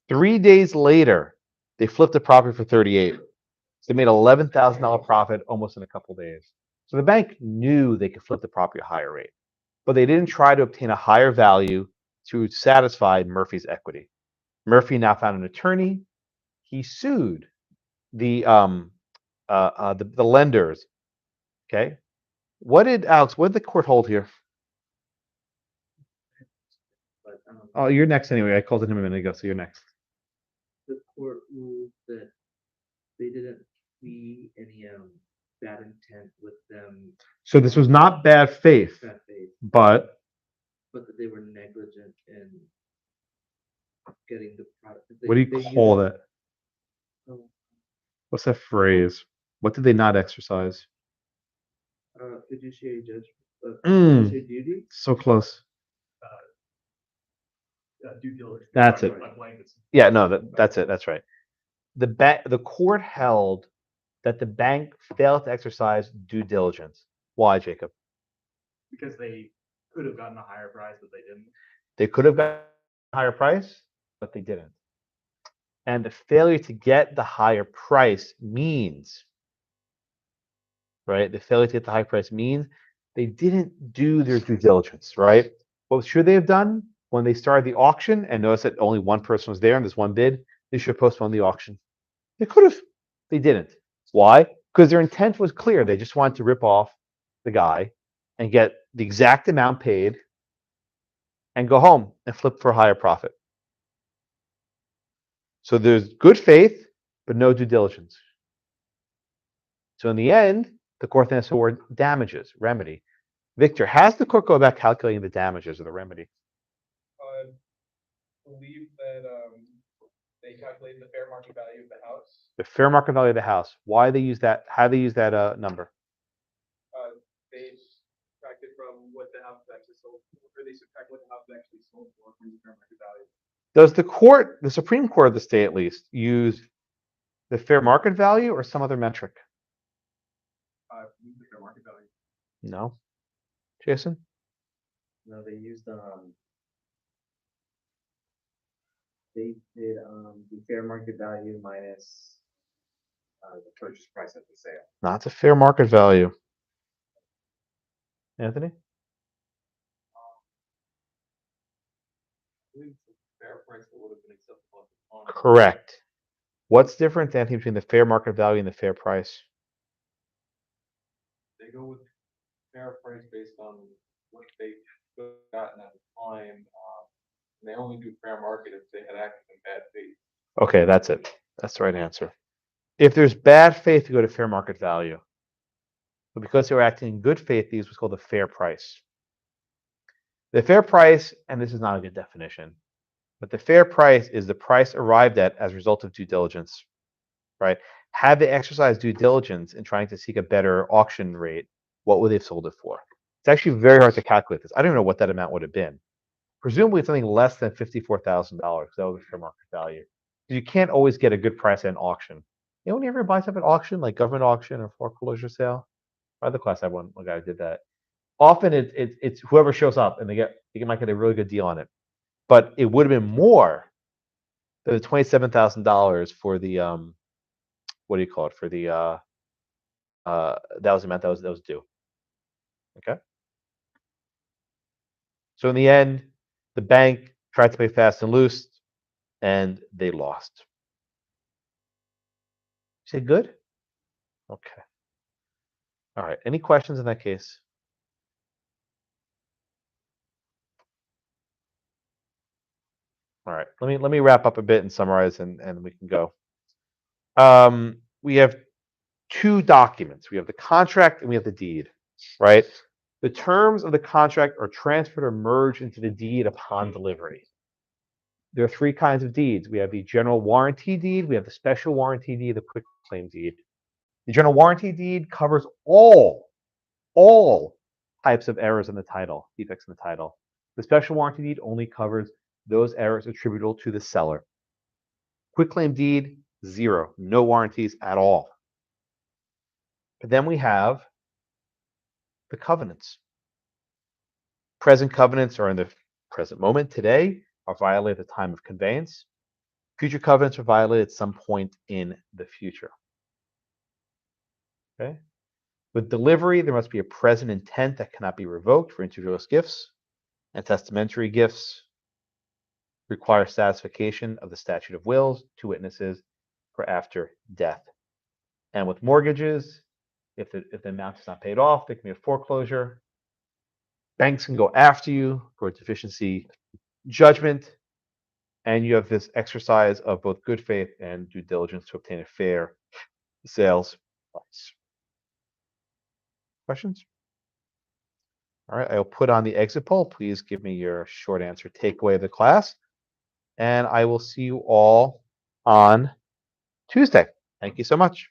3 days later, they flipped the property for 38. So they made $11,000 profit almost in a couple days. So the bank knew they could flip the property at a higher rate, but they didn't try to obtain a higher value to satisfy Murphy's equity. Murphy now found an attorney. He sued the lenders. Okay, what did the court hold here? But, Oh, you're next anyway. I called him a minute ago, so you're next. the court ruled that they didn't see any bad intent with them. So this was not bad faith, Bad faith, but but that they were negligent in getting the product. what do you call that? What's that phrase? What did they not exercise? Fiduciary judgment. Mm. Fiduciary duty. So close. Due diligence. That's it. Like blankets. Yeah, no, that's it. That's right. The court held that the bank failed to exercise due diligence. Why, Jacob? Because they could have gotten a higher price, but they didn't. They could have gotten a higher price, but they didn't. And the failure to get the higher price means, right? The failure to get the high price means they didn't do their due diligence, right? What should they have done when they started the auction and noticed that only one person was there and there's one bid? They should have postponed the auction. They could have. They didn't. Why? Because their intent was clear. They just wanted to rip off the guy and get the exact amount paid and go home and flip for a higher profit. So there's good faith, but no due diligence. So in the end, the court then has to award damages, remedy. Victor, has the court go about calculating the damages or the remedy? I believe that they calculated the fair market value of the house. The fair market value of the house. Why they use that? How they use that number? They subtracted from what the house actually sold for, or they subtract what the house actually sold for from the fair market value. Does the Supreme Court of the state at least, use the fair market value or some other metric? The fair market value. No. Jason? No, they used they did the fair market value minus the purchase price at the sale. Not the fair market value. Anthony? Fair Correct. What's different, Anthony, between the fair market value and the fair price? They go with fair price based on what they could have gotten at the time. And they only do fair market if they had acted in bad faith. Okay, that's it. That's the right answer. If there's bad faith, you go to fair market value. But because they were acting in good faith, these was called the fair price. The fair price, and this is not a good definition, but the fair price is the price arrived at as a result of due diligence, right? Had they exercised due diligence in trying to seek a better auction rate, what would they have sold it for? It's actually very hard to calculate this. I don't even know what that amount would have been. Presumably it's something less than $54,000. That would be fair market value. You can't always get a good price at an auction. You know, when you ever buy stuff at auction, like government auction or foreclosure sale, by the class I had one guy who did that. Often it's whoever shows up and they might get a really good deal on it. But it would have been more than the $27,000 for the what do you call it, for the that was the amount that was due. Okay. So in the end, the bank tried to pay fast and loose, and they lost. You say good? Okay. All right. Any questions in that case? All right. Let me wrap up a bit and summarize, and we can go. We have two documents. We have the contract and we have the deed, right? The terms of the contract are transferred or merged into the deed upon delivery. There are three kinds of deeds. We have the general warranty deed, we have the special warranty deed, the quick claim deed. The general warranty deed covers all types of errors in the title, defects in the title. The special warranty deed only covers those errors attributable to the seller. Quick claim deed, zero, no warranties at all. But then we have the covenants. Present covenants are in the present moment today, are violated at the time of conveyance. Future covenants are violated at some point in the future. Okay. With delivery, there must be a present intent that cannot be revoked for introduced gifts, and testamentary gifts require satisfaction of the statute of wills, two witnesses for after death. And with mortgages, if the amount is not paid off, there can be a foreclosure. Banks can go after you for a deficiency judgment, and you have this exercise of both good faith and due diligence to obtain a fair sales price. Questions? All right, I'll put on the exit poll. Please give me your short answer takeaway of the class, and I will see you all on Tuesday. Thank you so much.